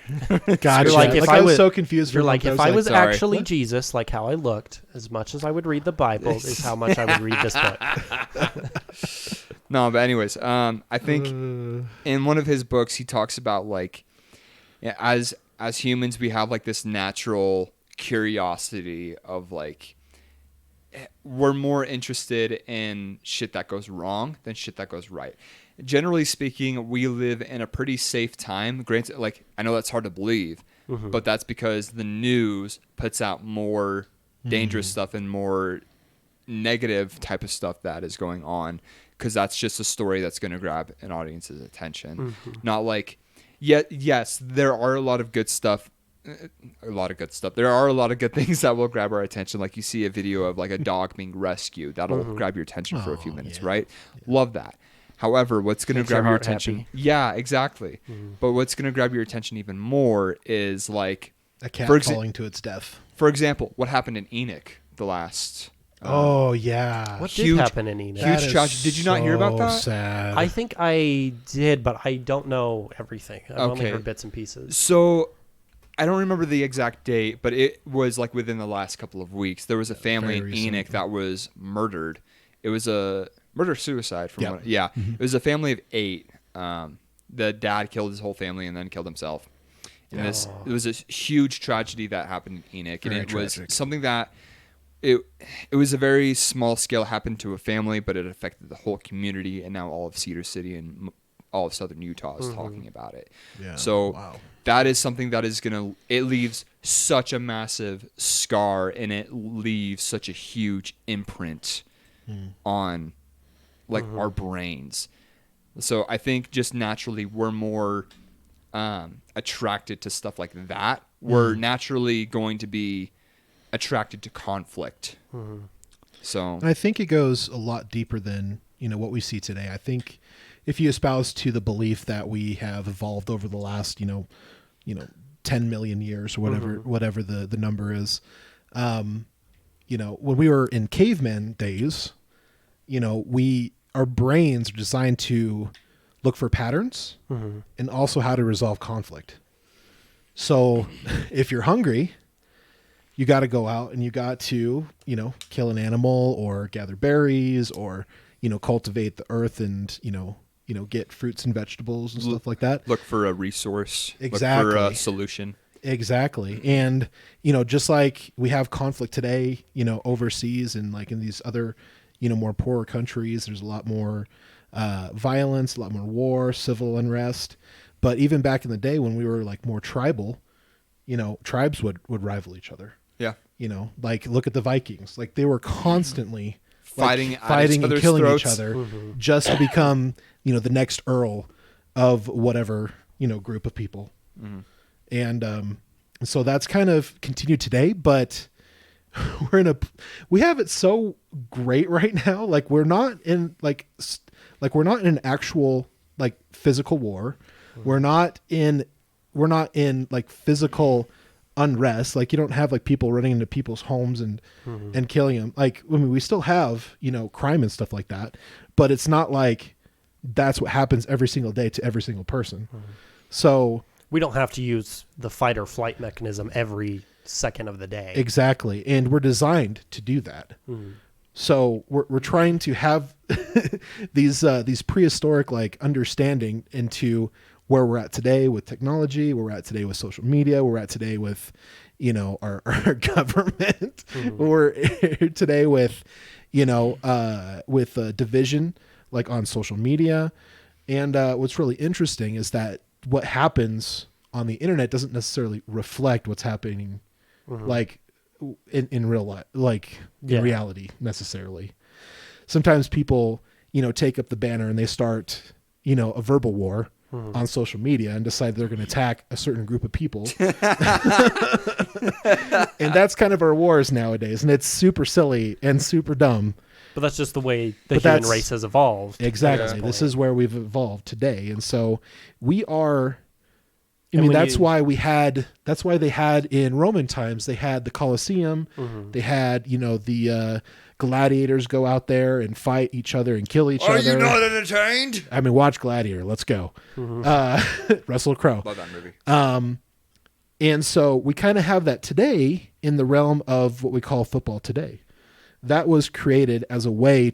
Gotcha. You're like, if I was was- so confused. You're for a like, moment. if I was sorry. actually What? Jesus, like how I looked, as much as I would read the Bible is how much I would read this book. No, but anyways, I think in one of his books he talks about like, as humans we have like this natural curiosity of like, we're more interested in shit that goes wrong than shit that goes right. Generally speaking, we live in a pretty safe time. Granted, like I know that's hard to believe, but that's because the news puts out more dangerous stuff and more negative type of stuff that is going on, because that's just a story that's going to grab an audience's attention. Not like, yes, there are a lot of good stuff. There are a lot of good things that will grab our attention. Like you see a video of like a dog being rescued. That'll grab your attention for a few minutes, right? Yeah. Love that. However, what's going to grab your attention? Happy. Yeah, exactly. But what's going to grab your attention even more is like A cat falling to its death. For example, what happened in Enoch the last... Oh, yeah. What did happen in Enoch? Huge That is tragedy. Did you not hear about so that? Sad. I think I did, but I don't know everything. I've only Okay. heard bits and pieces. So I don't remember the exact date, but it was like within the last couple of weeks. There was a family in very recent. Enoch that was murdered. It was a murder-suicide. Yep. It was a family of 8. The dad killed his whole family and then killed himself. And it was a huge tragedy that happened in Enoch. Very And it was tragic. something that... It was a very small scale, happened to a family, but it affected the whole community, and now all of Cedar City and all of southern Utah is talking about it. Yeah. So Wow. that is something that is it leaves such a massive scar, and it leaves such a huge imprint on like our brains. So I think just naturally we're more attracted to stuff like that. We're naturally going to be attracted to conflict. So I think it goes a lot deeper than, what we see today. I think if you espouse to the belief that we have evolved over the last, 10 million years or whatever the number is, when we were in caveman days, our brains are designed to look for patterns and also how to resolve conflict. So if you're hungry, you got to go out and you got to, kill an animal or gather berries or, cultivate the earth and, get fruits and vegetables and stuff like that. look for a resource, Exactly. look for a solution. Exactly. And, just like we have conflict today, overseas and like in these other, more poorer countries, there's a lot more violence, a lot more war, civil unrest. But even back in the day when we were like more tribal, tribes would rival each other. Yeah. like look at the Vikings. Like they were constantly Fighting and other's killing throats. each other just to become, the next Earl of whatever, group of people. And so that's kind of continued today, but we have it so great right now. Like we're not in we're not in an actual like physical war. We're not in like physical unrest. Like you don't have like people running into people's homes and killing them. Like, I mean, we still have, crime and stuff like that, but it's not like that's what happens every single day to every single person. So we don't have to use the fight or flight mechanism every second of the day. Exactly. And we're designed to do that. So we're trying to have these prehistoric like understanding into where we're at today with technology, where we're at today with social media, where we're at today with, our government, where we're today with, division like on social media. And what's really interesting is that what happens on the internet doesn't necessarily reflect what's happening like in real life, like in reality necessarily. Sometimes people, take up the banner and they start, a verbal war on social media and decide they're going to attack a certain group of people. And that's kind of our wars nowadays. And it's super silly and super dumb. But that's just the way the human race has evolved. Exactly. Yeah. This is where we've evolved today. And so we are, that's why they had in Roman times, they had the Colosseum. They had, the gladiators go out there and fight each other and kill each other. Are you not entertained? I mean, watch Gladiator. Let's go. Russell Crowe. Love that movie. And so we kind of have that today in the realm of what we call football today. That was created as a way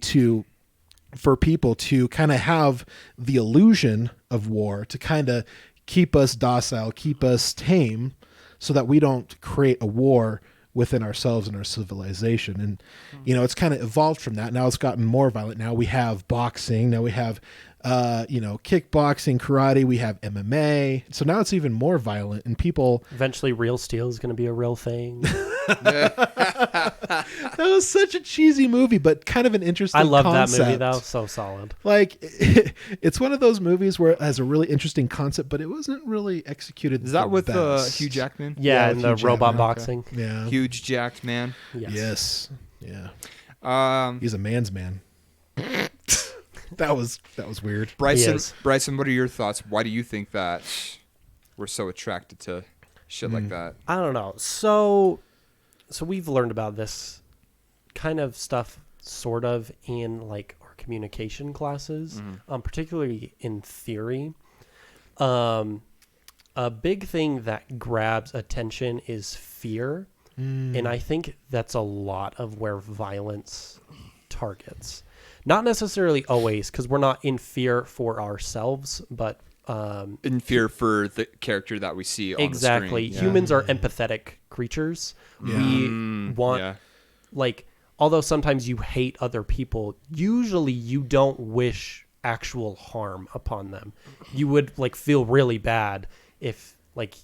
for people to kind of have the illusion of war, to kind of keep us docile, keep us tame, so that we don't create a war within ourselves and our civilization. And, it's kind of evolved from that. Now it's gotten more violent. Now we have boxing. Now we have, kickboxing, karate. We have MMA. So now it's even more violent, and people... Eventually Real Steel is going to be a real thing. That was such a cheesy movie, but kind of an interesting concept. I love that movie, though. So solid. Like, it's one of those movies where it has a really interesting concept, but it wasn't really executed. Is that with Hugh Jackman? Yeah, and the Hugh robot Jackman. boxing. Okay. Yeah. Huge jacked man. Yes. Yeah. He's a man's man. That was weird. Bryson, what are your thoughts? Why do you think that we're so attracted to shit like that? I don't know. So we've learned about this kind of stuff sort of in like our communication classes, particularly in theory. A big thing that grabs attention is fear. And I think that's a lot of where violence targets. Not necessarily always, because we're not in fear for ourselves, but... in fear for the character that we see on the screen. Exactly. Humans are empathetic creatures. Yeah. We want... Like, although sometimes you hate other people, usually you don't wish actual harm upon them. You would, like, feel really bad if, like,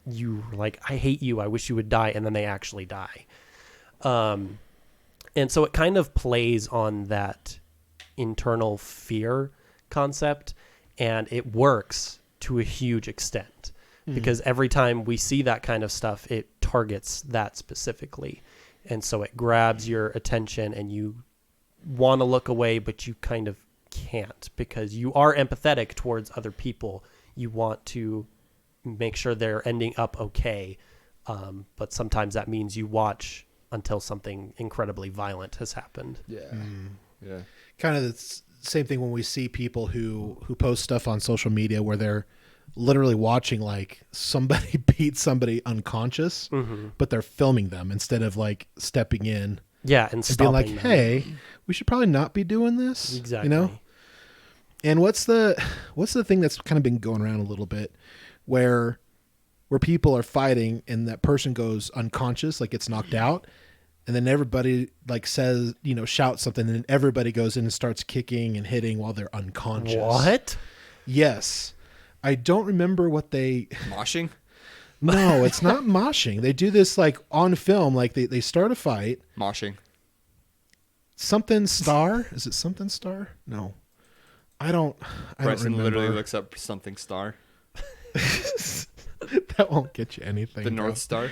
you were like, I hate you, I wish you would die, and then they actually die. And so it kind of plays on that internal fear concept, and it works to a huge extent because every time we see that kind of stuff, it targets that specifically. And so it grabs your attention and you want to look away, but you kind of can't because you are empathetic towards other people. You want to make sure they're ending up okay. But sometimes that means you watch until something incredibly violent has happened. Yeah. Yeah. Kind of the same thing when we see people who post stuff on social media where they're literally watching like somebody beat somebody unconscious, but they're filming them instead of like stepping in. Yeah, and being like, them. hey, we should probably not be doing this. Exactly. And what's the thing that's kind of been going around a little bit where people are fighting and that person goes unconscious, like gets knocked out, and then everybody like says, shouts something, and then everybody goes in and starts kicking and hitting while they're unconscious. What? Yes. I don't remember what they... Moshing? No, it's not moshing. They do this like on film. Like they start a fight. Moshing. Something star? Is it something star? No. I don't Bryson remember. literally looks up something star. That won't get you anything. The bro. North Star.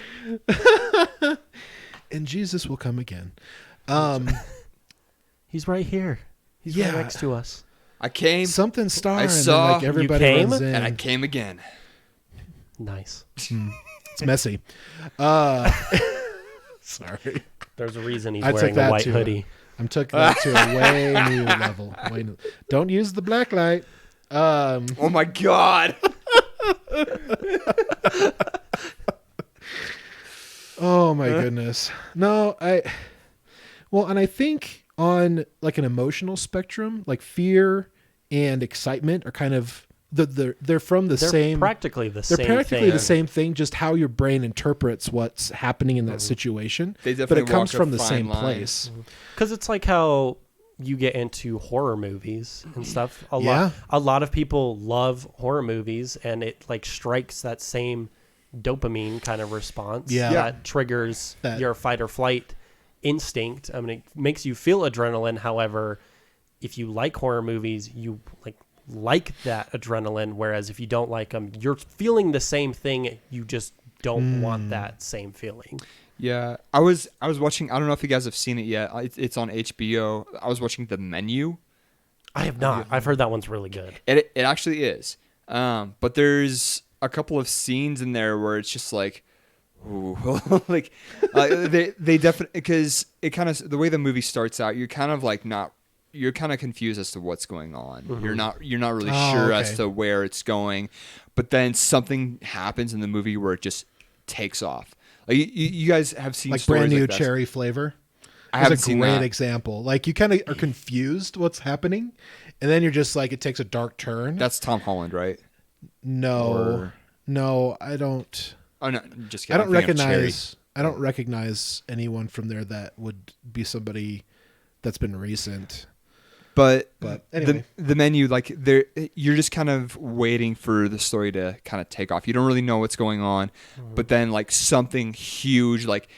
And Jesus will come again. He's right here. He's right next to us. I came. Something star. I and saw- then, like, everybody you came, runs in. And I came again. Nice. It's messy. Sorry. There's a reason he's I took wearing that a white to- hoodie. I'm taking that to a way new level. Don't use the black light. Oh my God. Oh my goodness. No, and I think on like an emotional spectrum, like fear and excitement are kind of they're from the They're same. practically the They're same practically thing. the same thing, just how your brain interprets what's happening in that situation. They But definitely it comes walk a from the fine same line. place. Because it's like how you get into horror movies and stuff. Yeah. A lot of people love horror movies, and it like strikes that same dopamine kind of response Yeah. that triggers That- your fight or flight instinct. I mean, it makes you feel adrenaline. However, if you like horror movies, you like that adrenaline. Whereas if you don't like them, you're feeling the same thing. You just don't want that same feeling. Yeah, I was watching. I don't know if you guys have seen it yet. It's on HBO. I was watching The Menu. I have not. I've heard that one's really good. It actually is. But there's a couple of scenes in there where it's just like, ooh, like they definitely, because it kind of, the way the movie starts out, you're kind of like you're kind of confused as to what's going on. Mm-hmm. You're not really Oh, sure okay. as to where it's going, but then something happens in the movie where it just takes off. Like you guys have seen Like stories brand new like that. cherry flavor. I It's haven't a seen great that. example. Like you kind of are confused what's happening, and then you're just like it takes a dark turn. That's Tom Holland, right? No, I don't. Oh no, just I kidding. don't I'm thinking of Cherry. recognize. I don't recognize anyone from there that would be somebody that's been recent. But anyway. the Menu, like you're just kind of waiting for the story to kind of take off. You don't really know what's going on, but then like something huge, like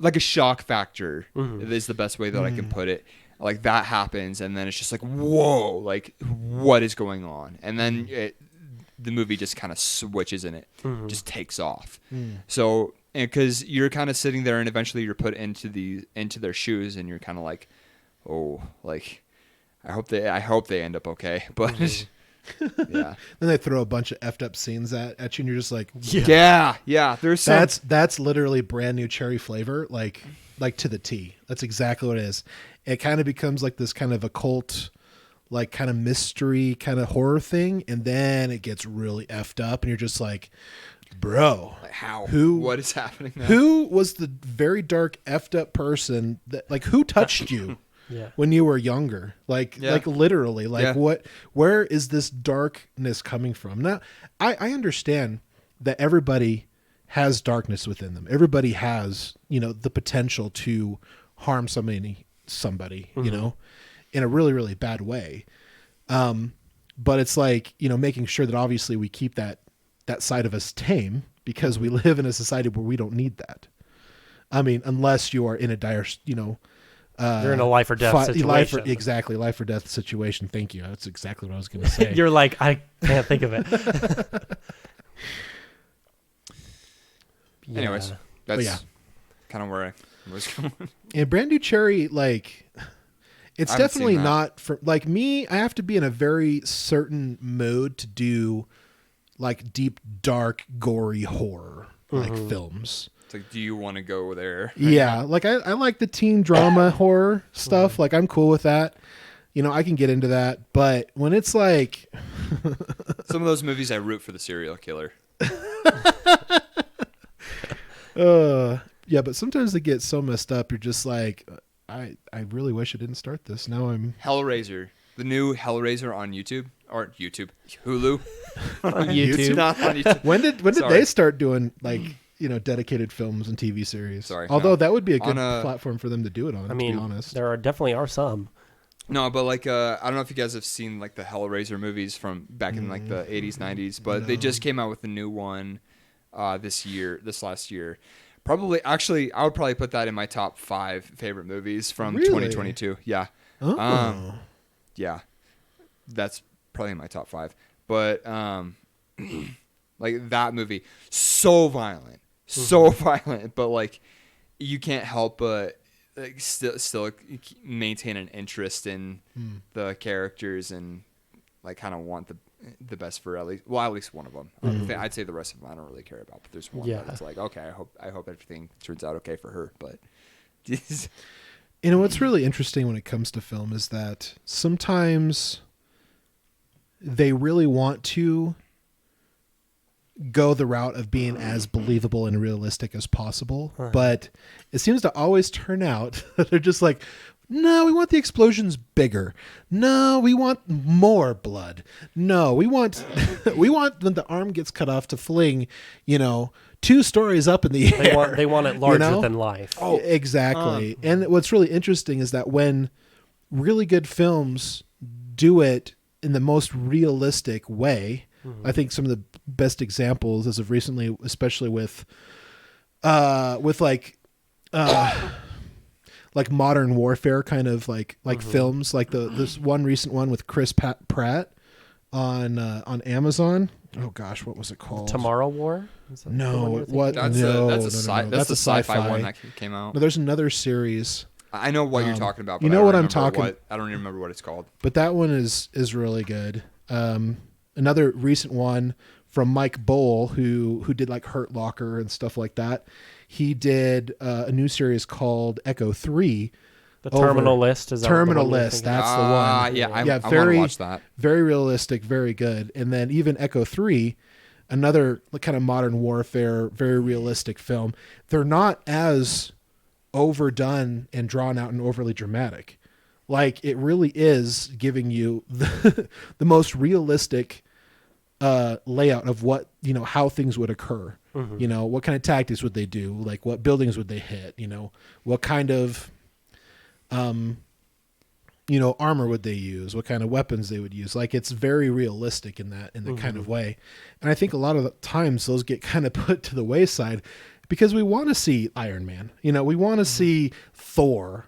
a shock factor is the best way that I can put it. Like that happens, and then it's just like, whoa, like what is going on? And then the movie just kind of switches and it just takes off. So, because you're kind of sitting there, and eventually you're put into their shoes, and you're kind of like, oh, like. I hope they end up okay, but yeah, Then they throw a bunch of effed up scenes at you, and you're just like, yeah. There's some. that's literally brand new cherry flavor, like to the T. That's exactly what it is. It kind of becomes like this kind of occult, like kind of mystery, kind of horror thing, and then it gets really effed up, and you're just like, bro, Like how? Who? What is happening now? Who was the very dark effed up person that like who touched you? Yeah. When you were younger, like literally, where is this darkness coming from? Now, I understand that everybody has darkness within them. Everybody has, the potential to harm somebody, in a really, really bad way. But it's like, making sure that obviously we keep that side of us tame, because we live in a society where we don't need that. I mean, unless you are in a dire, You're in a life or death situation. Life or death situation. Thank you. That's exactly what I was going to say. You're like, I can't think of it. Anyways, that's kind of where I was going. And brand new cherry, like, it's I haven't definitely seen that. not for like me. I have to be in a very certain mood to do like deep, dark, gory horror like films. It's like, do you want to go there? Yeah, like I like the teen drama horror stuff. Like I'm cool with that. I can get into that. But when it's like Some of those movies I root for the serial killer. yeah, but sometimes they get so messed up. You're just like, I really wish I didn't start this. Now I'm Hellraiser, the new Hellraiser on YouTube or Hulu. On YouTube. Not on YouTube. when did Sorry. they start doing like dedicated films and TV series? Sorry, Although no. that would be a good On platform for them to do it on. I to mean, be honest. there definitely are some. No, but like I don't know if you guys have seen like the Hellraiser movies from back in like the 80s, 90s, but they just came out with a new one this last year. Probably, actually, I would probably put that in my top 5 favorite movies from Really? 2022. Yeah. Oh. Yeah. That's probably in my top 5. But, like, that movie, so violent. So violent. But, like, you can't help but like, still maintain an interest in the characters and, like, kind of want the best for at least one of them. I'd say the rest of them I don't really care about, but there's one that's like, okay, I hope everything turns out okay for her. But you know what's really interesting when it comes to film is that sometimes they really want to go the route of being as believable and realistic as possible, but it seems to always turn out they're just like, no, we want the explosions bigger. No, we want more blood. No, we want when the arm gets cut off to fling, 2 stories up in the air. They want it larger than life. Oh, exactly. And what's really interesting is that when really good films do it in the most realistic way, I think some of the best examples as of recently, especially with like modern warfare kind of like films, like this one recent one with Chris Pratt on Amazon. Oh gosh, what was it called? Tomorrow War? No, what? That's the sci-fi one that came out. No, there's another series. I know what you're talking about. But you know what I'm talking. I don't even remember what it's called. But that one is really good. Another recent one from Mike Bowl, who did like Hurt Locker and stuff like that. He did a new series called Echo 3. The Terminal List is Terminal List. That's the one. Yeah, I want to watch that. Very realistic, very good. And then even Echo 3, another kind of modern warfare, very realistic film. They're not as overdone and drawn out and overly dramatic. Like, it really is giving you the most realistic layout of what, how things would occur. What kind of tactics would they do? Like, what buildings would they hit? What kind of, armor would they use? What kind of weapons they would use? Like, it's very realistic in that kind of way. And I think a lot of the times those get kind of put to the wayside because we want to see Iron Man. We want to see Thor.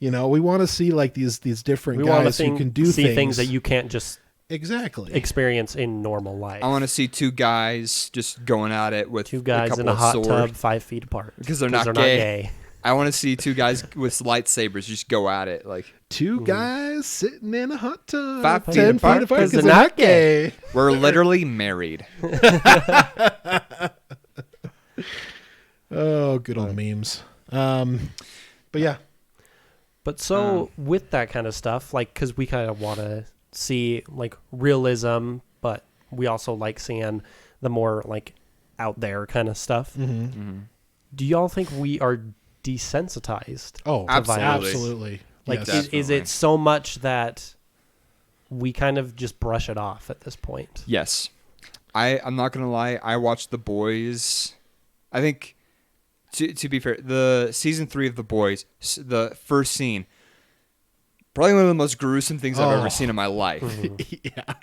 We want to see like these different guys who can do things that you can't just exactly experience in normal life. I want to see 2 guys just going at it with 2 guys in a hot tub 5 feet apart because they're not gay. I want to see 2 guys with lightsabers just go at it like 2 guys sitting in a hot tub 5 feet 10 apart feet apart because they're not gay. We're literally married. Oh, good old memes. But yeah. But so with that kind of stuff, like, because we kind of want to see like realism, but we also like seeing the more like out there kind of stuff. Do y'all think we are desensitized? Oh, to violence? Absolutely. Like, yes. is it so much that we kind of just brush it off at this point? Yes. I'm not going to lie. I watched The Boys. I think, to be fair, the season 3 of The Boys, the first scene, probably one of the most gruesome things I've ever seen in my life. Yeah.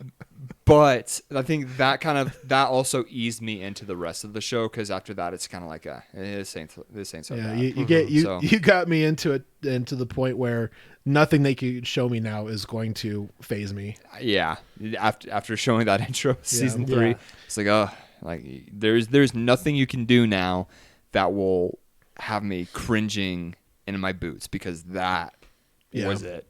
But I think that also eased me into the rest of the show because after that it's kind of like this ain't so bad. You got me into it, and to the point where nothing they could show me now is going to faze me. Yeah, after showing that intro season 3, it's like there's nothing you can do now that will have me cringing in my boots because that was it.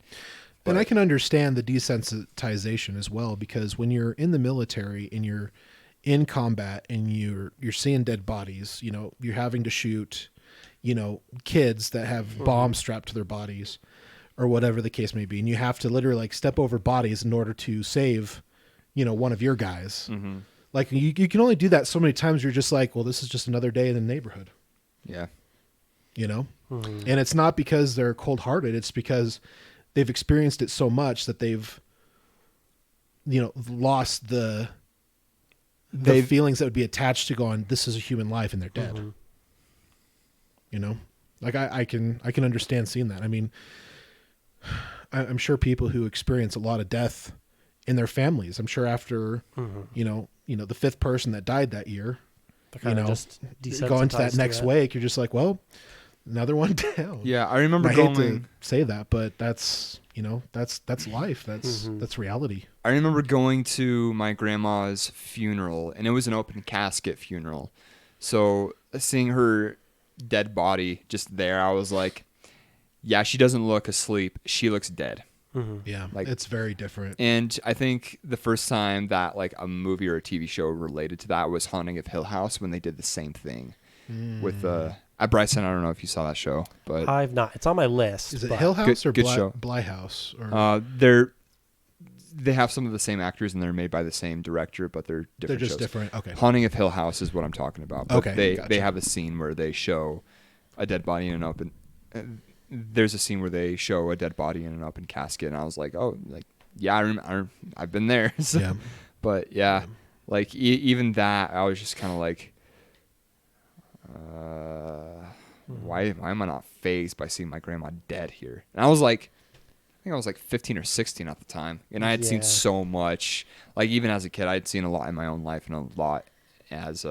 And I can understand the desensitization as well, because when you're in the military and you're in combat and you're seeing dead bodies, you're having to shoot, kids that have bombs strapped to their bodies or whatever the case may be. And you have to literally like step over bodies in order to save, one of your guys. Like you can only do that so many times. You're just like, well, this is just another day in the neighborhood. Yeah. And it's not because they're cold hearted. It's because they've experienced it so much that they've, lost the feelings that would be attached to going, this is a human life and they're dead. Like I can understand seeing that. I mean, I'm sure people who experience a lot of death in their families, I'm sure after, the 5th person that died that year, They're kinda just go into that desensitized next to it. wake, you're just like, well, another one down. Yeah, I remember I hate going. to say that, but that's that's life. That's reality. I remember going to my grandma's funeral, and it was an open casket funeral. So seeing her dead body just there, I was like, yeah, she doesn't look asleep. She looks dead. Yeah, Like- it's very different. And I think the first time that like a movie or a TV show related to that was Haunting of Hill House, when they did the same thing with Bryson. I don't know if you saw that show, but I've not. It's on my list. Is it but- Hill House or good show. Bly House? Or they have some of the same actors and they're made by the same director, but they're different. they're just shows. different. Okay. Haunting of Hill House is what I'm talking about. But Okay, they gotcha. have a scene where they show a dead body in an open. There's a scene where they show a dead body in an open casket, and I was like, oh, like yeah, I've been there. So, Yeah. but yeah, like even that, I was just kind of like, why am I not fazed by seeing my grandma dead here? And I was like, I think I was like 15 or 16 at the time, and I had seen Yeah. so much. Like even as a kid, I had seen a lot in my own life and a lot as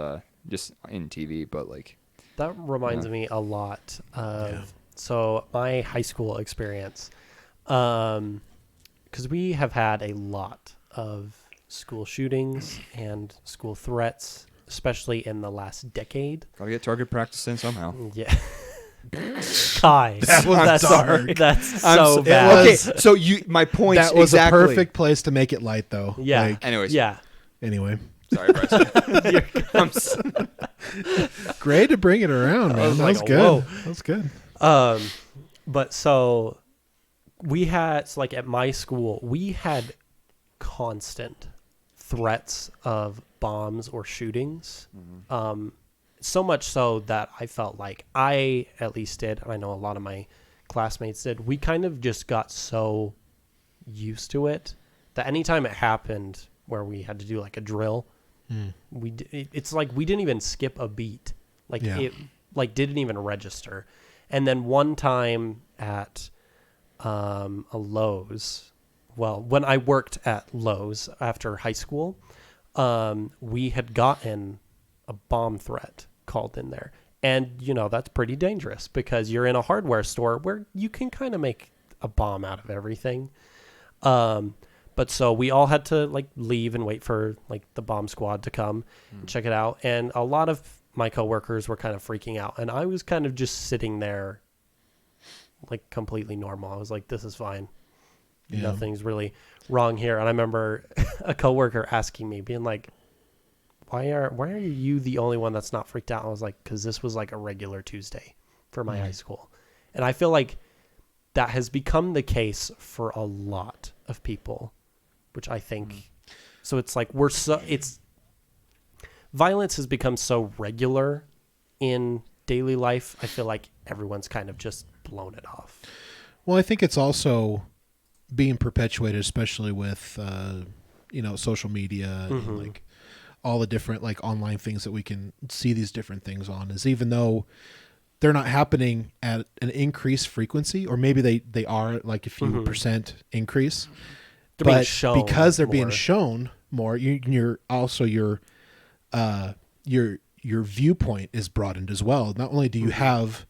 just in TV. But like, That reminds me a lot of so my high school experience, because we have had a lot of school shootings and school threats, especially in the last decade. gotta get target practice in somehow. Yeah. Kai, That was that's dark. That's I'm so so- bad. Okay, so my point. That was exactly. a perfect place to make it light, though. Yeah. Like, Anyways, Yeah. anyway, sorry, Bryson. great to bring it around, man. was That like, was good. whoa. That was good. But so we had, so like at my school, we had constant threats of bombs or shootings. So much so that I felt like I at least did, and I know a lot of my classmates did, we kind of just got so used to it that anytime it happened where we had to do like a drill, it's like we didn't even skip a beat. Like Yeah. it like didn't even register. And then one time at a Lowe's, well, when I worked at Lowe's after high school, we had gotten a bomb threat called in there. And, you know, that's pretty dangerous because you're in a hardware store where you can kind of make a bomb out of everything. But so we all had to like leave and wait for like the bomb squad to come and check it out. And a lot of my coworkers were kind of freaking out. And I was kind of just sitting there like completely normal. I was like, this is fine. Yeah. Nothing's really wrong here. And I remember a coworker asking me, being like, why are you the only one that's not freaked out? I was like, because this was like a regular Tuesday for my high school. And I feel like that has become the case for a lot of people, which I think, so it's like violence has become so regular in daily life. I feel like everyone's kind of just blown it off. Well, I think it's also being perpetuated, especially with social media and like all the different like online things that we can see these different things on. Is even though they're not happening at an increased frequency, or maybe they are like a few percent increase, They're being but shown because they're being more. shown more, you're also your viewpoint is broadened as well. Not only do you have,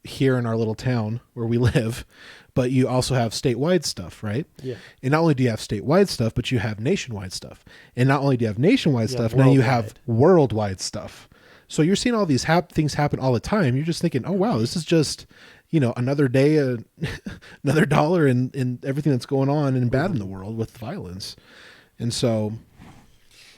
here in our little town where we live, but you also have statewide stuff, right? Yeah. And not only do you have statewide stuff, but you have nationwide stuff. And not only do you have nationwide Yeah, stuff, now you have worldwide stuff. So you're seeing all these things happen all the time. You're just thinking, oh, wow, this is just, another day, another dollar in everything that's going on and bad in the world with violence. And so...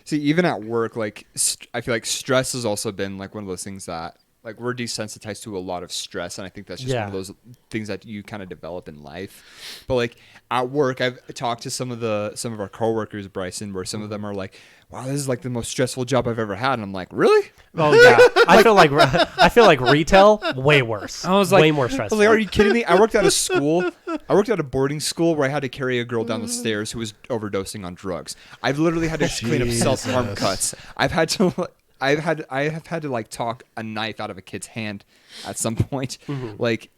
See, even at work, like I feel like stress has also been like one of those things that like we're desensitized to a lot of stress, and I think that's just one of those things that you kind of develop in life. But like at work, I've talked to some of our coworkers, Bryson, where some of them are like, "Wow, this is like the most stressful job I've ever had," and I'm like, "Really?" Oh yeah, I feel like retail way worse. I was like, way more I stressful. was like, "Are you kidding me?" I worked at a school. I worked at a boarding school where I had to carry a girl down the stairs who was overdosing on drugs. I've literally had to clean up self-harm cuts. I have had to like talk a knife out of a kid's hand at some point. Like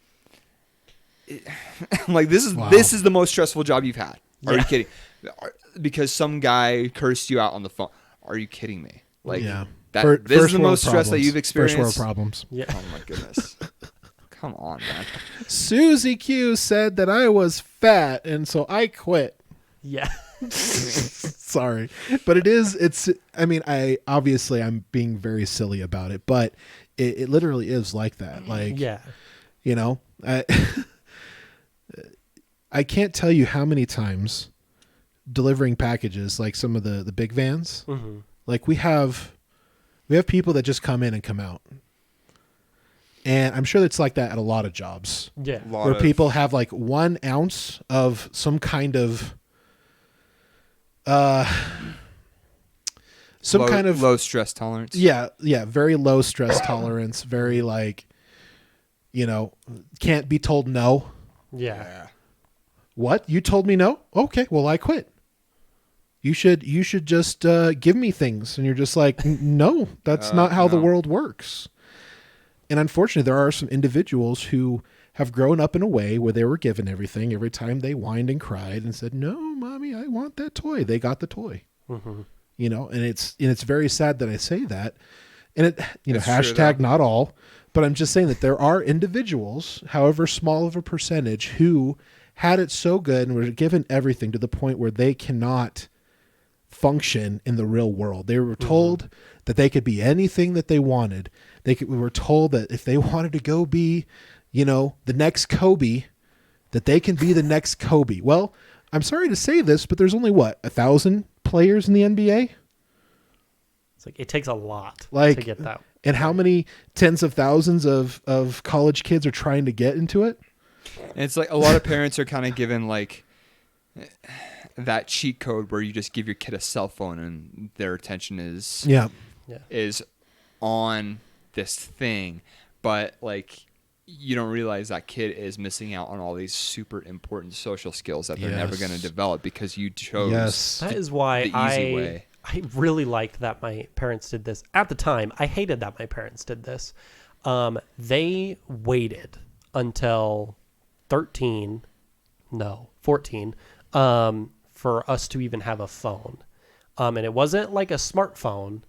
this is the most stressful job you've had. Are you kidding? Because some guy cursed you out on the phone. Are you kidding me? Like, Yeah. This is the world most stress that problems. you've experienced. First world problems. Yeah. Oh my goodness. Come on, man. Susie Q said that I was fat, and so I quit. Yeah. Sorry, but it's. I mean, I'm being very silly about it, but it literally is like that. Like, Yeah. you know, I can't tell you how many times delivering packages, like some of the big vans, Mm-hmm. like we have people that just come in and come out. And I'm sure it's like that at a lot of jobs. Yeah. Where people have like 1 ounce of some kind of low stress tolerance. Yeah, very low stress tolerance, very like, you know, can't be told no. Yeah. What? You told me no? Okay, well I quit. You should just give me things. And you're just like, no, that's not how the world works. And unfortunately, there are some individuals who have grown up in a way where they were given everything every time they whined and cried and said, no, mommy, I want that toy. They got the toy. Mm-hmm. You know, and it's very sad that I say that. And it, you know, It's hashtag true, not all, but I'm just saying that there are individuals, however small of a percentage, who had it so good and were given everything to the point where they cannot function in the real world. They were told that they could be anything that they wanted. We were told that if they wanted to go be, you know, the next Kobe, that they can be the next Kobe. Well, I'm sorry to say this, but there's only 1,000 players in the NBA? It's like it takes a lot Like, to get that. and how many tens of thousands of college kids are trying to get into it? And it's like a lot of parents are kind of given like that cheat code where you just give your kid a cell phone and their attention is on this thing, but like you don't realize that kid is missing out on all these super important social skills that they're never going to develop because you chose That is why the easy way. I really liked that my parents did this. At the time, I hated that my parents did this. They waited until 14, for us to even have a phone. And it wasn't like a smartphone.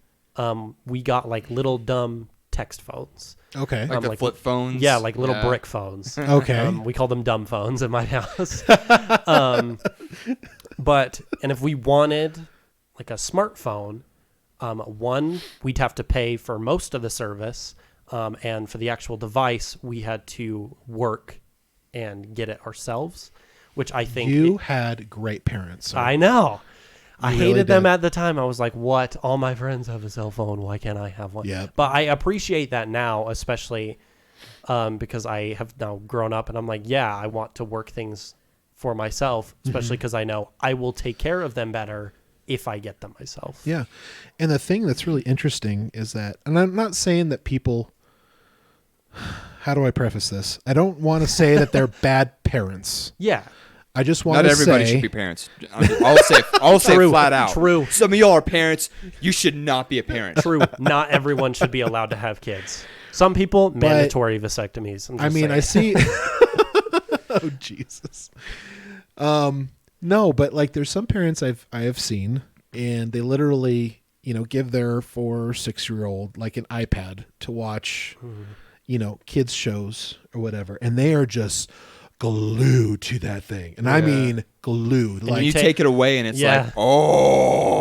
We got like little dumb text phones. Okay. Like the flip phones? Yeah, like little brick phones. Okay. We call them dumb phones in my house. But if we wanted like a smartphone, one, we'd have to pay for most of the service. And for the actual device, we had to work and get it ourselves, which I think... You had great parents. Sir. I know. I You hated really them did. at the time. I was like, what? All my friends have a cell phone. Why can't I have one? Yeah. But I appreciate that now, especially because I have now grown up and I'm like, yeah, I want to work things for myself, especially because I know I will take care of them better if I get them myself. Yeah. And the thing that's really interesting is that, and I'm not saying that people, how do I preface this? I don't want to say that they're bad parents. Yeah. I just want to say... Not everybody should be parents. I'll say True. flat out. True. Some of y'all are parents. You should not be a parent. True. Not everyone should be allowed to have kids. Some people, mandatory vasectomies. I mean, I see... Oh, Jesus. No, but like there's some parents I have seen, and they literally, you know, give their 4 or 6-year-old like an iPad to watch, you know, kids shows or whatever, and they are just glued to that thing. And I mean glued. And like you take it away and it's like,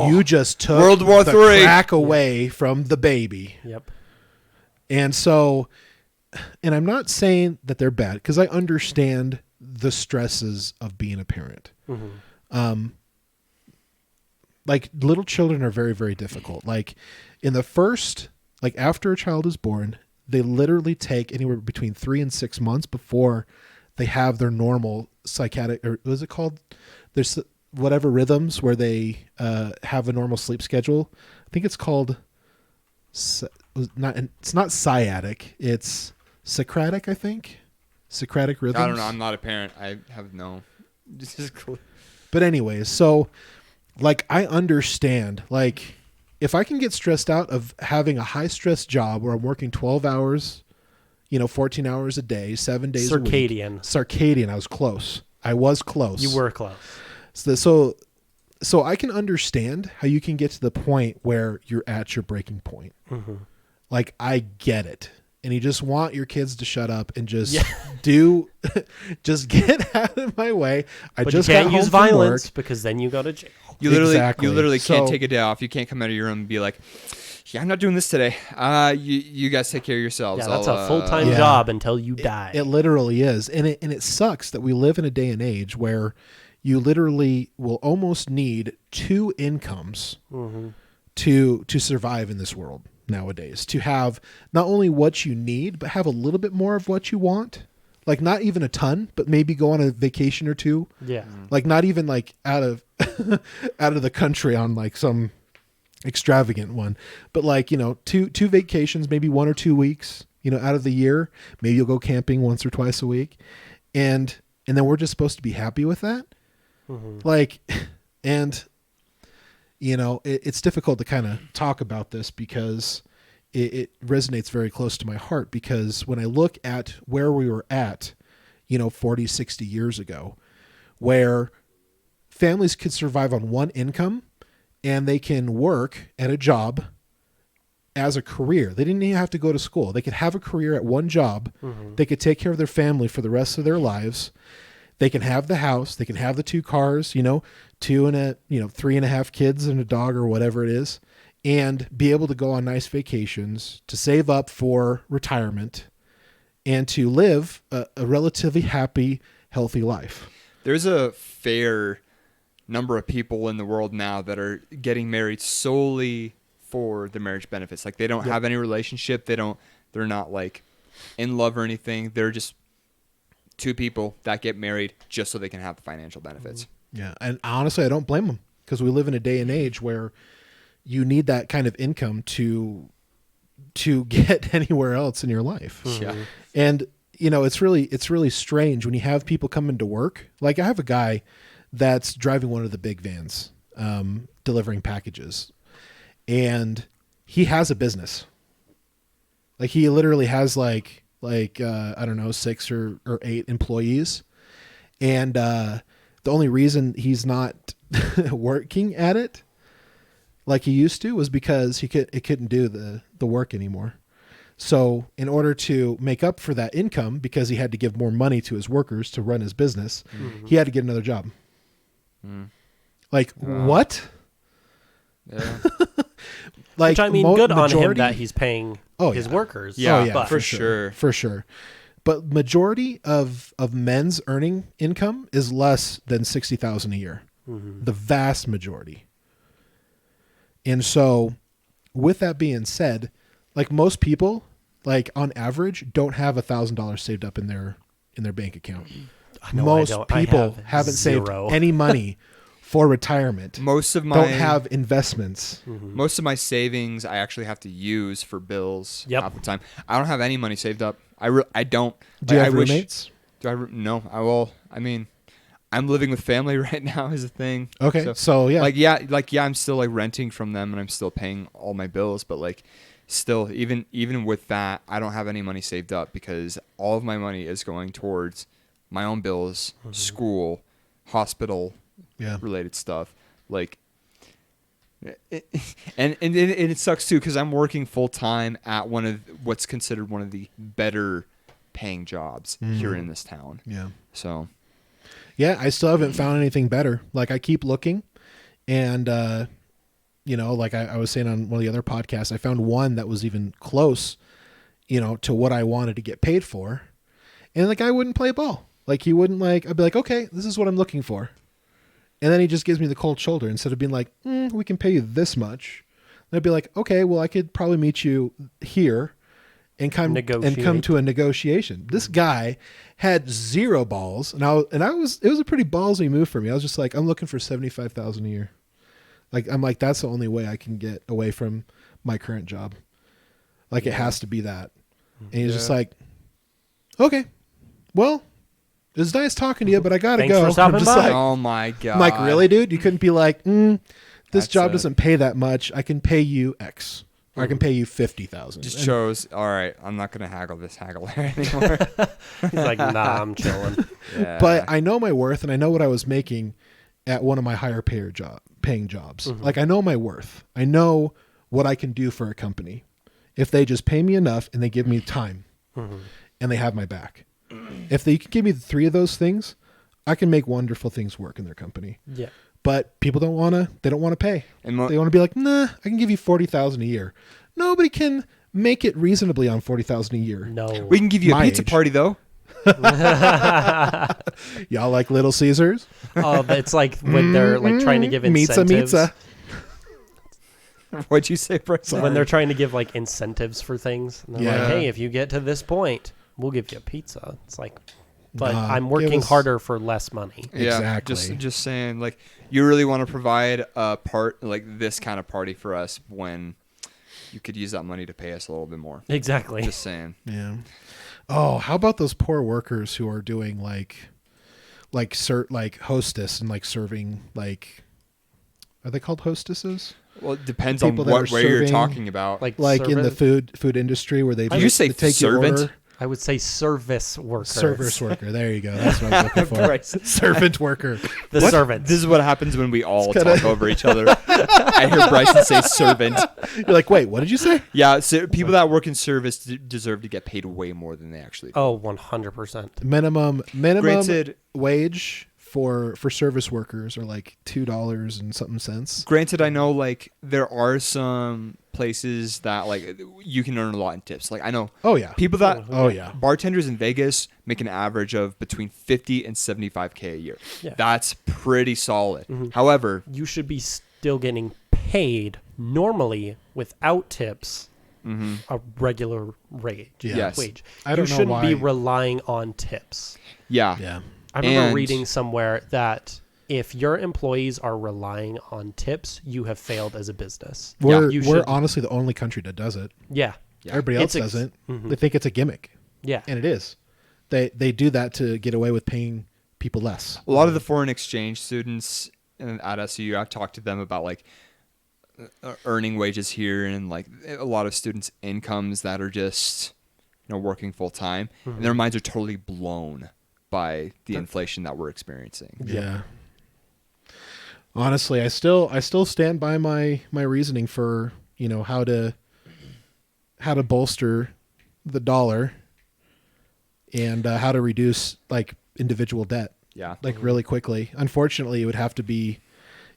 you just took World War the III. crack away from the baby. Yep. And so, and I'm not saying that they're bad because I understand the stresses of being a parent. Like little children are very, very difficult. Like in the first, like after a child is born, they literally take anywhere between 3 and 6 months before they have their normal psychiatric, or what is it called? There's whatever rhythms where they have a normal sleep schedule. I think it's called, it's not sciatic. It's Socratic, I think. Socratic rhythms. I don't know. I'm not a parent. I have no. This is cool. But anyways, so like I understand, like if I can get stressed out of having a high stress job where I'm working 12 hours, you know, 14 hours a day, 7 days a week. Circadian. I was close. You were close. So so I can understand how you can get to the point where you're at your breaking point. Mm-hmm. Like, I get it. And you just want your kids to shut up and just just get out of my way. But just you can't got home use from violence work. because then you go to jail. You literally Exactly. can't So- take a day off. You can't come out of your room and be like, yeah, I'm not doing this today. You guys take care of yourselves. Yeah, that's I'll, a full-time Yeah. job until you die. It literally is. And it sucks that we live in a day and age where you literally will almost need 2 incomes Mm-hmm. to survive in this world nowadays, to have not only what you need, but have a little bit more of what you want. Like, not even a ton, but maybe go on a vacation or 2. Yeah. Like, not even like out of out of the country on like some extravagant one, but like, you know, two vacations, maybe 1 or 2 weeks, you know, out of the year. Maybe you'll go camping once or twice a week, and then we're just supposed to be happy with that. Mm-hmm. Like, and you know, it's difficult to kind of talk about this because it resonates very close to my heart, because when I look at where we were at, you know, 40, 60 years ago, where families could survive on 1 income and they can work at a job as a career. They didn't even have to go to school. They could have a career at 1 job. Mm-hmm. They could take care of their family for the rest of their lives. They can have the house. They can have the 2 cars, you know, 3.5 kids and a dog or whatever it is, and be able to go on nice vacations, to save up for retirement, and to live a relatively happy, healthy life. There's a fair number of people in the world now that are getting married solely for the marriage benefits. Like, they don't have any relationship. They're not like in love or anything. They're just 2 people that get married just so they can have the financial benefits. Yeah. And honestly, I don't blame them, because we live in a day and age where you need that kind of income to get anywhere else in your life. Yeah. And, you know, it's really strange when you have people come into work. Like, I have a guy that's driving one of the big vans, delivering packages, and he has a business. Like, he literally has like I don't know, 6 or 8 employees. And, the only reason he's not working at it like he used to was because he couldn't do the work anymore. So in order to make up for that income, because he had to give more money to his workers to run his business, he had to get another job. Like, what? Yeah. Like, Which, I mean, good on him majority- that he's paying his workers. Yeah, Oh, yeah, but for sure. For sure. But majority of men's earning income is less than $60,000 a year. Mm-hmm. The vast majority. And so, with that being said, like, most people, like, on average, don't have $1,000 saved up in their bank account. No, I Most don't. I people have haven't zero. saved any money for retirement. Most of my Don't have investments. most of my savings I actually have to use for bills Yep. half the time. I don't have any money saved up. I don't. Do you Like, have I wish- roommates? No, I will. I mean, I'm living with family right now is a thing. Okay, so yeah. I'm still like renting from them and I'm still paying all my bills, but like still even with that, I don't have any money saved up because all of my money is going towards my own bills, school, hospital, Yeah. related stuff. Like and it sucks too because I'm working full time at one of what's considered one of the better paying jobs here in this town. Yeah. So Yeah, I still haven't found anything better. Like, I keep looking, and you know, like I was saying on one of the other podcasts, I found one that was even close, you know, to what I wanted to get paid for, and the guy wouldn't play ball. Like, he wouldn't, like, I'd be like, okay, this is what I'm looking for, and then he just gives me the cold shoulder instead of being like, we can pay you this much. Then I'd be like, okay, well, I could probably meet you here. And come to a negotiation. This guy had 0 balls, and it was a pretty ballsy move for me. I was just like, I'm looking for $75,000 a year. Like, I'm like, that's the only way I can get away from my current job. Like, it has to be that. And he's just like, okay, well, it was nice talking to you, but I gotta Thanks go. for stopping I'm just by. like, oh my god. I'm like, really, dude? You couldn't be like, this That's job it. doesn't pay that much. I can pay you X. Or I can pay you $50,000. Just And- chose. All right, I'm not gonna haggle this haggler anymore. He's like, nah, I'm chilling. Yeah. But I know my worth and I know what I was making at one of my higher paying jobs. Like, I know my worth. I know what I can do for a company if they just pay me enough and they give me time and they have my back. If they can give me the 3 of those things, I can make wonderful things work in their company. Yeah. But people don't want to pay. And They want to be like, nah, I can give you $40,000 a year. Nobody can make it reasonably on $40,000 a year. No. we can give you a My pizza age. party though. Y'all like Little Caesars? Oh, it's like when they're like trying to give incentives. Pizza. What'd you say, Bryce? When they're trying to give like incentives for things. And they're Yeah. like, hey, if you get to this point, we'll give you a pizza. It's like, but Nah, I'm give working us- harder for less money. Yeah, Exactly. just saying, like, you really want to provide a part like this kind of party for us when you could use that money to pay us a little bit more. Exactly. Just saying. Yeah. Oh, how about those poor workers who are doing like hostess and like serving, like, are they called hostesses? Well, it depends on People that are where you're serving, talking about. Like In the servant? food industry where they Did you say they take your servant? order. I would say service workers. Service worker. There you go. That's what I was looking for. Bryce. Servant worker. The What? servants. This is what happens when we all kinda- talk over each other. I hear Bryson say servant. You're like, wait, what did you say? Yeah, so people that work in service deserve to get paid way more than they actually do. Oh, 100%. Minimum Granted- wage for service workers are like $2 and something cents. Granted, I know like there are some places that like you can earn a lot in tips. Like I know Oh yeah. people that Oh yeah. bartenders in Vegas make an average of between 50 and 75K a year. Yeah. That's pretty solid. However, You should be still getting paid normally without tips a regular rate. Yeah. Yes. Wage. I don't you know shouldn't be why- relying on tips. yeah. Yeah. I remember And- reading somewhere that if your employees are relying on tips, you have failed as a business. We're you we're should- honestly the only country that does it. Yeah. Everybody else It's ex- doesn't. They think it's a gimmick, Yeah. and it is. They do that to get away with paying people less. A lot of the foreign exchange students at SU, I've talked to them about like earning wages here and like a lot of students' incomes that are just working full time, and their minds are totally blown by the inflation that we're experiencing. Yeah. Honestly, I still stand by my reasoning for how to bolster the dollar and how to reduce like individual debt Yeah. like really quickly. Unfortunately, it would have to be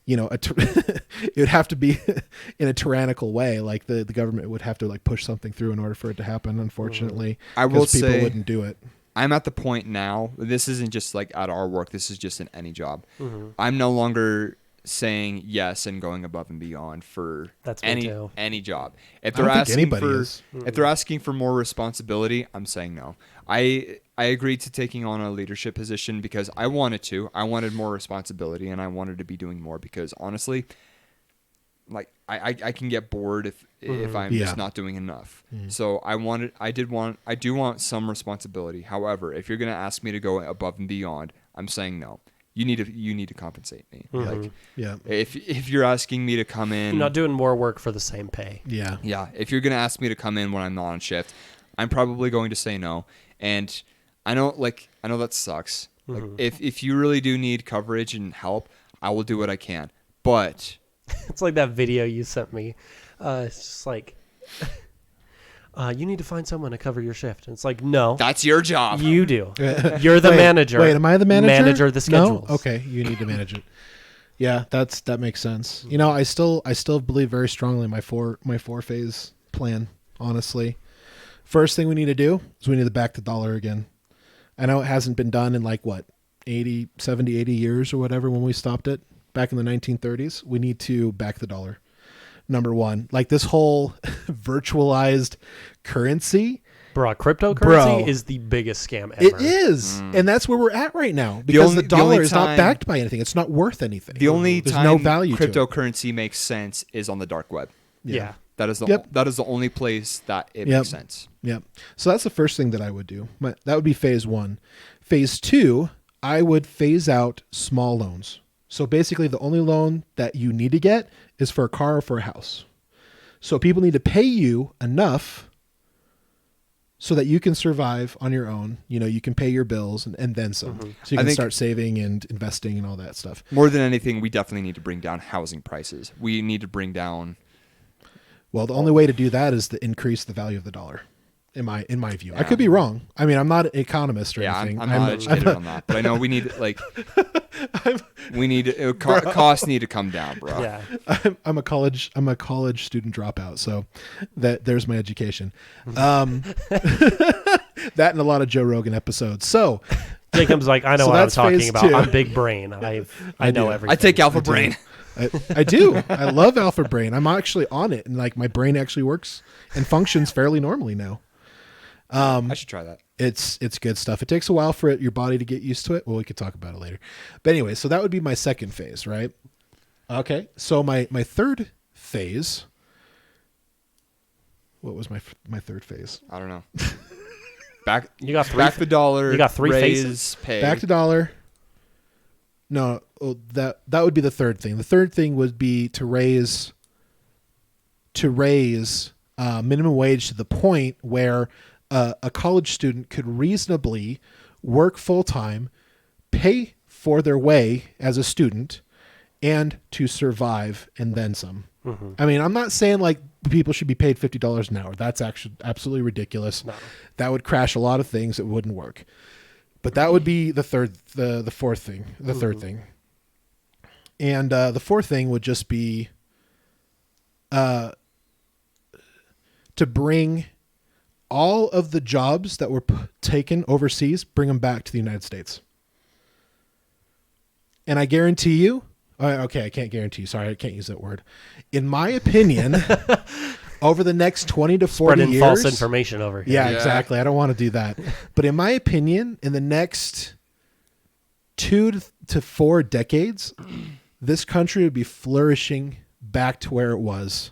it would have to be in a tyrannical way. Like the government would have to like push something through in order for it to happen. Unfortunately, I will because people say- wouldn't do it. I'm at the point now, this isn't just like at our work, this is just in any job. I'm no longer saying yes and going above and beyond for That's me any too. any job. If I don't they're think asking anybody for is. if they're asking for more responsibility, I'm saying no. I agreed to taking on a leadership position because I wanted to. I wanted more responsibility and I wanted to be doing more because honestly, like I can get bored if I'm Yeah. just not doing enough. So I do want some responsibility. However, if you're gonna ask me to go above and beyond, I'm saying no. You need to compensate me. Like Yeah. if you're asking me to come in, I'm not doing more work for the same pay. Yeah. yeah, if you're gonna ask me to come in when I'm not on shift, I'm probably going to say no. And I know that sucks. Like if you really do need coverage and help, I will do what I can. But It's like that video you sent me. It's just like, you need to find someone to cover your shift. And it's like, no, that's your job. you do. You're the manager. Wait, am I the manager? Manager the schedules. No? Okay, you need to manage it. Yeah, that makes sense. I still believe very strongly in my four phase plan, honestly. First thing we need to do is we need to back the dollar again. I know it hasn't been done in like what, 80 years or whatever when we stopped it back in the 1930s. We need to back the dollar. Number one, like this whole virtualized currency. Bro, cryptocurrency Bro. is the biggest scam ever. It is. And that's where we're at right now because the the dollar only is not time- backed by anything. It's not worth anything. The only There's time no value to it. cryptocurrency makes sense is on the dark web. Yeah. That is the Yep. that is the only place that it Yep. makes sense. Yep. So that's the first thing that I would do. That would be phase one. Phase two, I would phase out small loans. So basically the only loan that you need to get is for a car or for a house. So people need to pay you enough so that you can survive on your own. You know, you can pay your bills and then some. So you can start saving and investing and all that stuff. More than anything, we definitely need to bring down housing prices. We need to bring down. Well, the only way to do that is to increase the value of the dollar. In my view, Yeah. I could be wrong. I mean, I'm not an economist or anything. I'm not educated on that, but I know we need costs need to come down, bro. Yeah. I'm a college student dropout, so there's my education. That and a lot of Joe Rogan episodes. So Jacob's like, I know So what I'm that's talking phase about. 2. I'm big brain. I know do. everything. I take Alpha Brain. I do. I love Alpha Brain. I'm actually on it, and like my brain actually works and functions fairly normally now. I should try that. It's good stuff. It takes a while for your body to get used to it. Well, we could talk about it later. But anyway, so that would be my second phase, right? Okay. So my third phase. What was my third phase? I don't know. Back back the dollar. You got 3 raise phases? pay. Back to dollar. No, that would be the third thing. The third thing would be to raise minimum wage to the point where a college student could reasonably work full time, pay for their way as a student, and to survive and then some. Mm-hmm. I mean, I'm not saying like people should be paid $50 an hour. That's actually absolutely ridiculous. No. That would crash a lot of things. It wouldn't work. But that would be the third thing. And the fourth thing would just be to bring all of the jobs that were taken overseas, bring them back to the United States. And I guarantee you, okay, I can't guarantee you. Sorry, I can't use that word. In my opinion, over the next 20 to 40 Spreading years, false information over here. yeah, exactly. I don't want to do that. But in my opinion, in the next 2 to 4 decades, this country would be flourishing back to where it was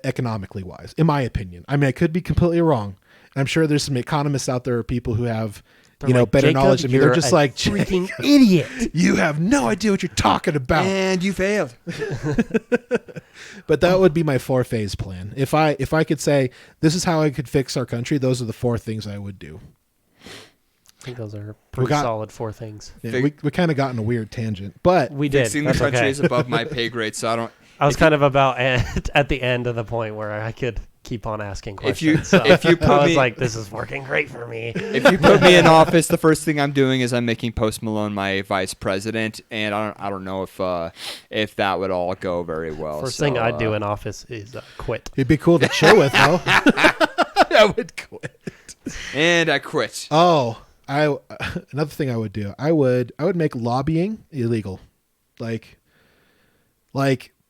economically wise, in my opinion. I mean, I could be completely wrong. I'm sure there's some economists out there or people who have, Like, better Jacob, knowledge than me. They're you're just a like, freaking idiot. you have no idea what you're talking about. And you failed. But that would be my 4-phase plan. If I could say this is how I could fix our country, those are the 4 things I would do. I think those are pretty solid 4 things. Yeah, we kind of got in a weird tangent, but We did. Fixing the That's country okay. is above my pay grade, so I was kind of about at the end of the point where I could keep on asking If you- questions. So if you put I was me- like, this is working great for me. if you put me in office, the first thing I'm doing is I'm making Post Malone my vice president, and I don't know if that would all go very well. First thing I'd do in office is quit. it'd be cool to chill with, though. I would quit. And I quit. Oh, another thing I would do. I would make lobbying illegal, like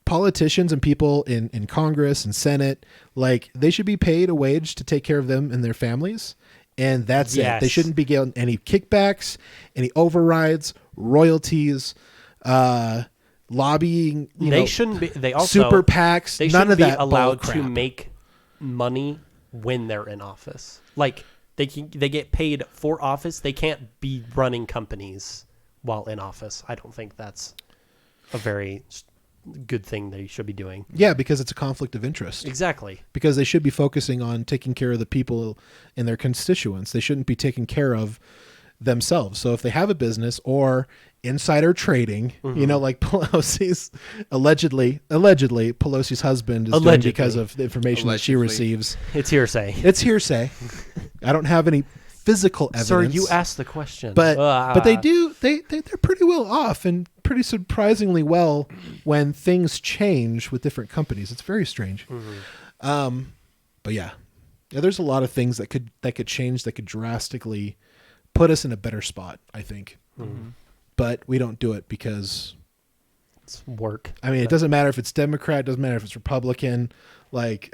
politicians and people in Congress and Senate, like they should be paid a wage to take care of them and their families. And that's it. They Yes. shouldn't be getting any kickbacks, any overrides, royalties, lobbying. They shouldn't be. They also super PACs. They none shouldn't of be that allowed bull to crap. make money when they're in office. Like they get paid for office. They can't be running companies while in office. I don't think that's a very good thing they should be doing. Yeah, because it's a conflict of interest. Exactly. Because they should be focusing on taking care of the people and their constituents. They shouldn't be taking care of themselves. So if they have a business or insider trading, like Pelosi's allegedly Pelosi's husband is doing because of the information that she Allegedly. receives. It's hearsay. It's hearsay. I don't have any physical evidence. Sir, you asked the question. But they do they're pretty well off and pretty surprisingly well when things change with different companies. It's very strange. But yeah, there's a lot of things that could change, that could drastically put us in a better spot, I think. But we don't do it because It's work. I mean, it doesn't matter if it's Democrat, doesn't matter if it's Republican, like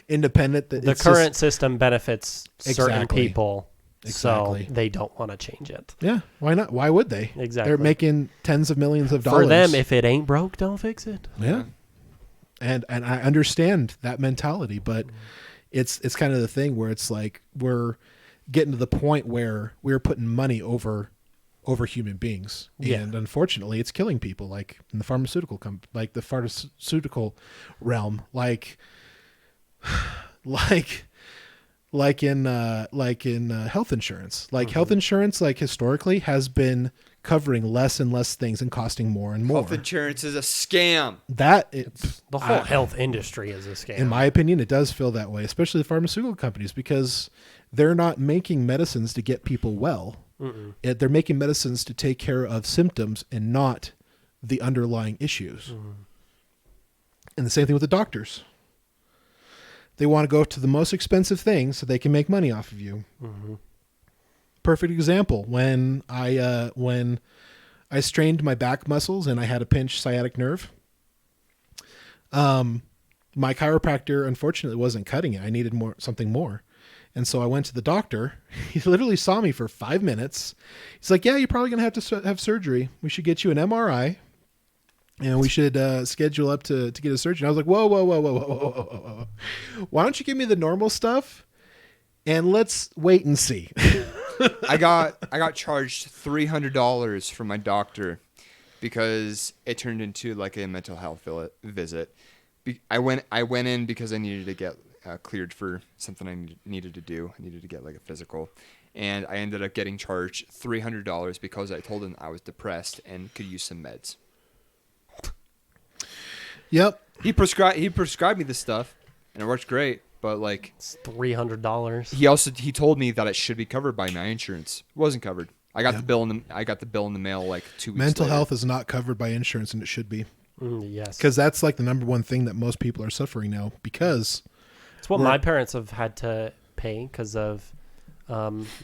independent. The current system benefits certain Exactly. people, Exactly. so they don't want to change it. Yeah, why not? Why would they? Exactly. They're making tens of millions of dollars. For them, if it ain't broke, don't fix it. Yeah. And I understand that mentality, but it's kind of the thing where it's like we're getting to the point where we're putting money over human beings. Yeah. And unfortunately, it's killing people, like in the pharmaceutical realm, like like in health insurance. Like health insurance, like historically, has been covering less and less things and costing more and more. Health insurance is a scam. The whole health industry is a scam. In my opinion, it does feel that way, especially the pharmaceutical companies, because they're not making medicines to get people well. They're making medicines to take care of symptoms and not the underlying issues. And the same thing with the doctors. They want to go to the most expensive thing so they can make money off of you. Perfect example. When I strained my back muscles and I had a pinched sciatic nerve, my chiropractor unfortunately wasn't cutting it. I needed something more. And so I went to the doctor. He literally saw me for 5 minutes. He's like, yeah, you're probably going to have to have surgery. We should get you an MRI. And we should schedule up to get a surgery. And I was like, whoa. Why don't you give me the normal stuff and let's wait and see. I got charged $300 from my doctor because it turned into like a mental health visit. I went in because I needed to get cleared for something I needed to do. I needed to get like a physical. And I ended up getting charged $300 because I told him I was depressed and could use some meds. Yep. He prescribed me this stuff, and it worked great. But like, it's $300. He told me that it should be covered by my insurance. It wasn't covered. I got the bill in the mail like 2 weeks. Mental later. health is not covered by insurance, and it should be. Yes, because that's like the number one thing that most people are suffering now. Because it's what my parents have had to pay because of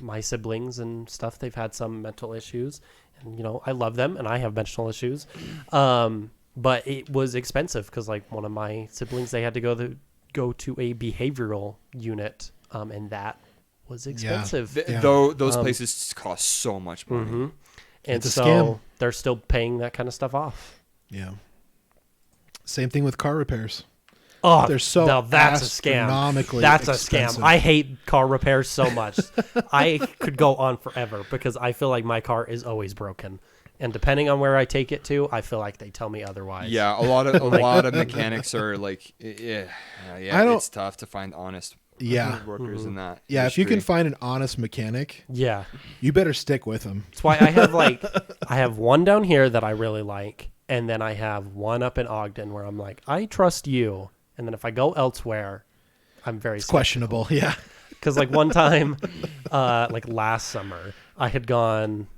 my siblings and stuff. They've had some mental issues, and I love them, and I have mental issues. But it was expensive because, like, one of my siblings, they had to go to a behavioral unit, and that was expensive. Though those places cost so much money. And so they're still paying that kind of stuff off. Yeah. Same thing with car repairs. Oh, they're so that's a scam. That's expensive. A scam. I hate car repairs so much. I could go on forever because I feel like my car is always broken. And depending on where I take it to, I feel like they tell me otherwise. Yeah, a lot of mechanics are like, it's tough to find honest workers in that. Yeah, industry. If you can find an honest mechanic, you better stick with them. That's why I have one down here that I really like, and then I have one up in Ogden where I'm like, I trust you. And then if I go elsewhere, I'm very questionable. Yeah, because like one time, like last summer, I had gone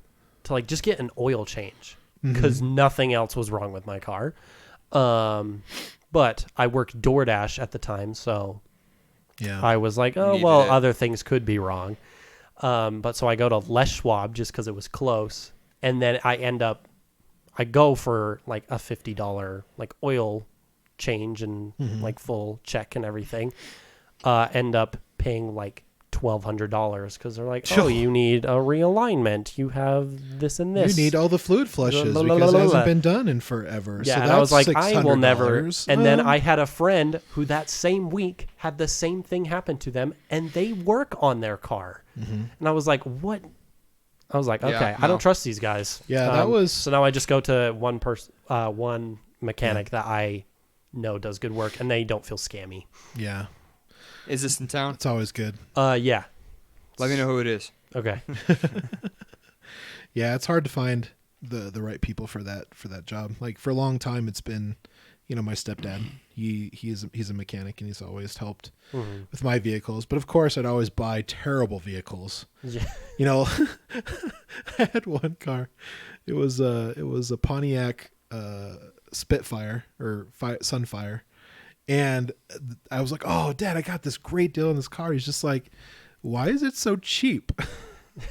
to like just get an oil change because nothing else was wrong with my car. But I worked DoorDash at the time, so I was like, other things could be wrong. But so I go to Les Schwab just because it was close, and then I go for like a $50 like oil change and like full check and everything. End up paying like $1,200 because they're like, you need a realignment. You have this and this. You need all the fluid flushes because it hasn't been done in forever. Yeah, so and I was like, I will never. And then I had a friend who that same week had the same thing happen to them, and they work on their car. And I was like, what? I was like, okay, I don't trust these guys. Yeah, that was. So now I just go to one mechanic that I know does good work, and they don't feel scammy. Yeah. Is this in town? It's always good. Yeah. Let me know who it is. Okay. Yeah, it's hard to find the right people for that job. Like for a long time, it's been, my stepdad. He's a mechanic, and he's always helped with my vehicles. But of course, I'd always buy terrible vehicles. Yeah. I had one car. It was a Pontiac Spitfire or Sunfire. And I was like, oh, Dad, I got this great deal on this car. He's just like, why is it so cheap?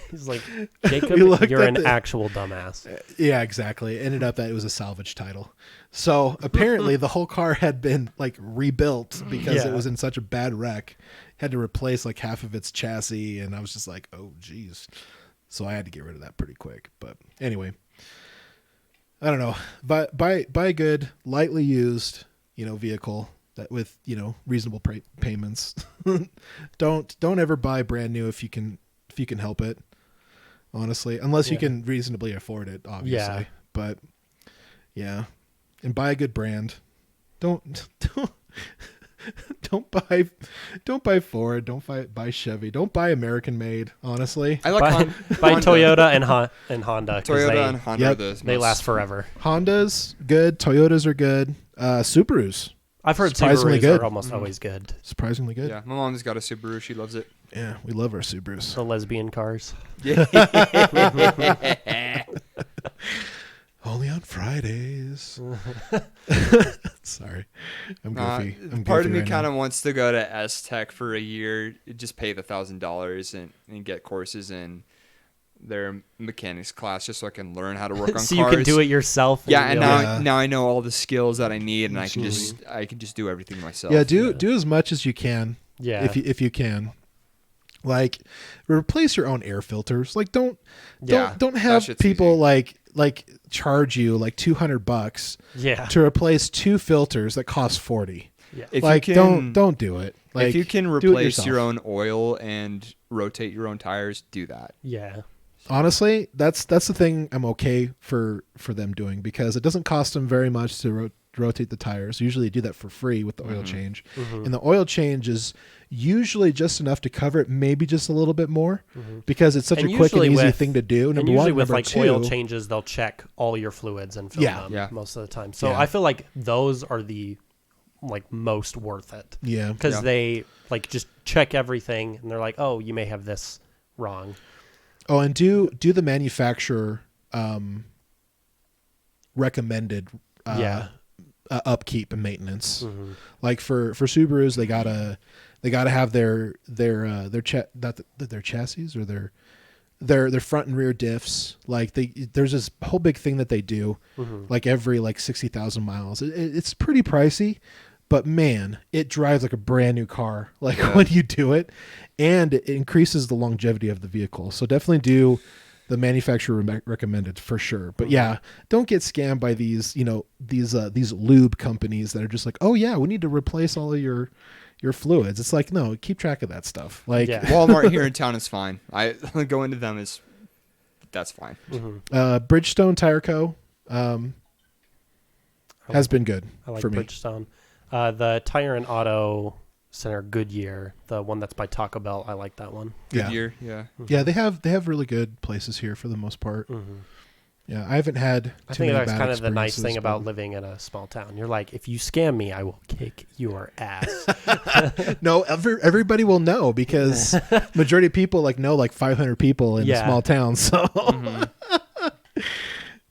He's like, Jacob, you're an actual dumbass. Yeah, exactly. It ended up that it was a salvage title. So apparently the whole car had been like rebuilt because it was in such a bad wreck. Had to replace like half of its chassis. And I was just like, oh, geez. So I had to get rid of that pretty quick. But anyway, I don't know. But buy a good, lightly used, vehicle that with, reasonable payments. Don't ever buy brand new if you can help it, honestly, unless you can reasonably afford it, obviously. Yeah. But yeah, and buy a good brand. Don't Don't buy Ford. Don't buy Chevy. Don't buy American made. Honestly, I like Buy Toyota and Honda. 'Cause Toyota and Honda. Yep. Are the they most- last forever. Hondas good. Toyotas are good. Subarus I've heard Surprisingly Subarus good. are almost always good. surprisingly good. Yeah, my mom's got a Subaru. She loves it. Yeah, we love our Subarus. The lesbian cars. Yeah. Only on Fridays. Sorry, I'm goofy. I'm Part of goofy me right kind now. of wants to go to S Tech for a year, just pay the $1,000 and get courses in their mechanics class, just so I can learn how to work on So cars. you can do it yourself. Yeah, and you'll- now I know all the skills that I need, and Absolutely. I can just do everything myself. Yeah, do as much as you can. Yeah. if you can. Like, replace your own air filters. Like, don't Yeah, don't that have shit's people easy. like charge you like $200 Yeah. to replace 2 filters that cost $40. Yeah. If Like, you can, don't do it. Like, if you can do it replace yourself. your own oil and rotate your own tires, do that. Yeah. Honestly, that's the thing I'm okay for them doing, because it doesn't cost them very much to rotate the tires. Usually you do that for free with the oil change. And the oil change is usually just enough to cover it, maybe just a little bit more, because it's such And a quick and usually easy with- thing to do. And Number usually one. with Number like two, oil changes, they'll check all your fluids and fill Yeah. them Yeah. most of the time. So Yeah. I feel like those are the like most worth it, yeah. because Yeah. they like just check everything and they're like, oh, you may have this wrong. Oh, and do the manufacturer recommended upkeep and maintenance. Like for Subarus, they gotta have their chassis or their front and rear diffs. Like there's this whole big thing that they do, like every like 60,000 miles. It's pretty pricey, but man, it drives like a brand new car. Like when you do it, and it increases the longevity of the vehicle. So definitely do the manufacturer recommended for sure. But yeah, don't get scammed by these lube companies that are just like, oh yeah, we need to replace all of your fluids. It's like, no, keep track of that stuff. Like Walmart here in town is fine. I go into them that's fine. Bridgestone Tire Co. Has been good I like for me. Bridgestone. The Tire and Auto Center Goodyear, the one that's by Taco Bell, I like that one. Yeah. Goodyear, yeah. Yeah, they have really good places here for the most part. Yeah, I haven't had. I too think many that's bad kind of the nice experiences, thing about but- living in a small town. You're like, if you scam me, I will kick your ass. No, everybody will know, because majority of people know like 500 people in a Yeah. small town. So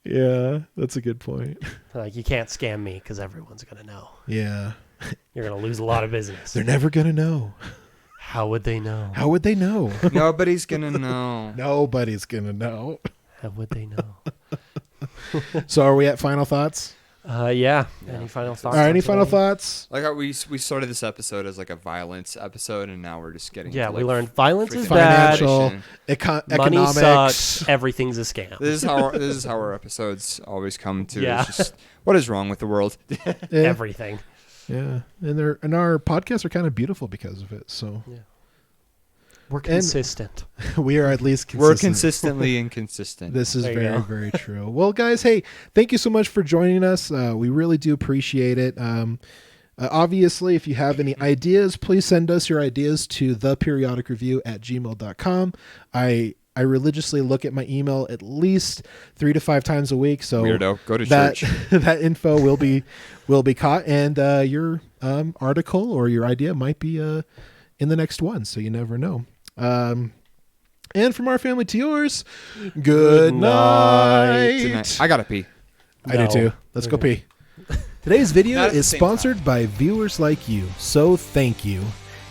yeah, that's a good point. Like, you can't scam me because everyone's going to know. Yeah, You're going to lose a lot of business. they're never gonna know. How would they know? How would they know? Nobody's gonna know. Nobody's gonna know. How would they know? So are we at final thoughts? Yeah. Any final thoughts? All right, on any final today? thoughts? Like how we started this episode as like a violence episode, and now we're just getting Yeah, into, we like, learned violence is freaking bad. Financial, inflation. Money economics. sucks. Everything's a scam. This is how our episodes always come to. Yeah. It's just, what is wrong with the world? Yeah, Everything. yeah, and our podcasts are kind of beautiful because of it. So We're consistent. we are at least consistent. We're consistently inconsistent. This is There you very, go. very true. Well, guys, hey, thank you so much for joining us. We really do appreciate it. Obviously, if you have any ideas, please send us your ideas to theperiodicreview@gmail.com. I religiously look at my email at least 3 to 5 times a week. So Weirdo. Go to that, church. that info will be caught, and your article or your idea might be in the next one. So you never know. And from our family to yours, good night. Good night. I gotta pee. I do No. too. Let's go pee. Today's video Not at the is same sponsored by viewers like you, so thank you.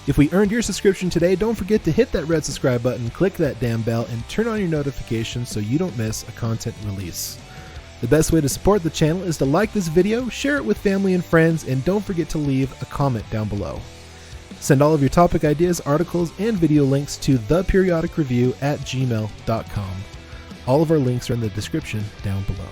If we earned your subscription today, don't forget to hit that red subscribe button, click that damn bell, and turn on your notifications so you don't miss a content release. The best way to support the channel is to like this video, share it with family and friends, and don't forget to leave a comment down below. Send all of your topic ideas, articles, and video links to theperiodicreview@gmail.com. All of our links are in the description down below.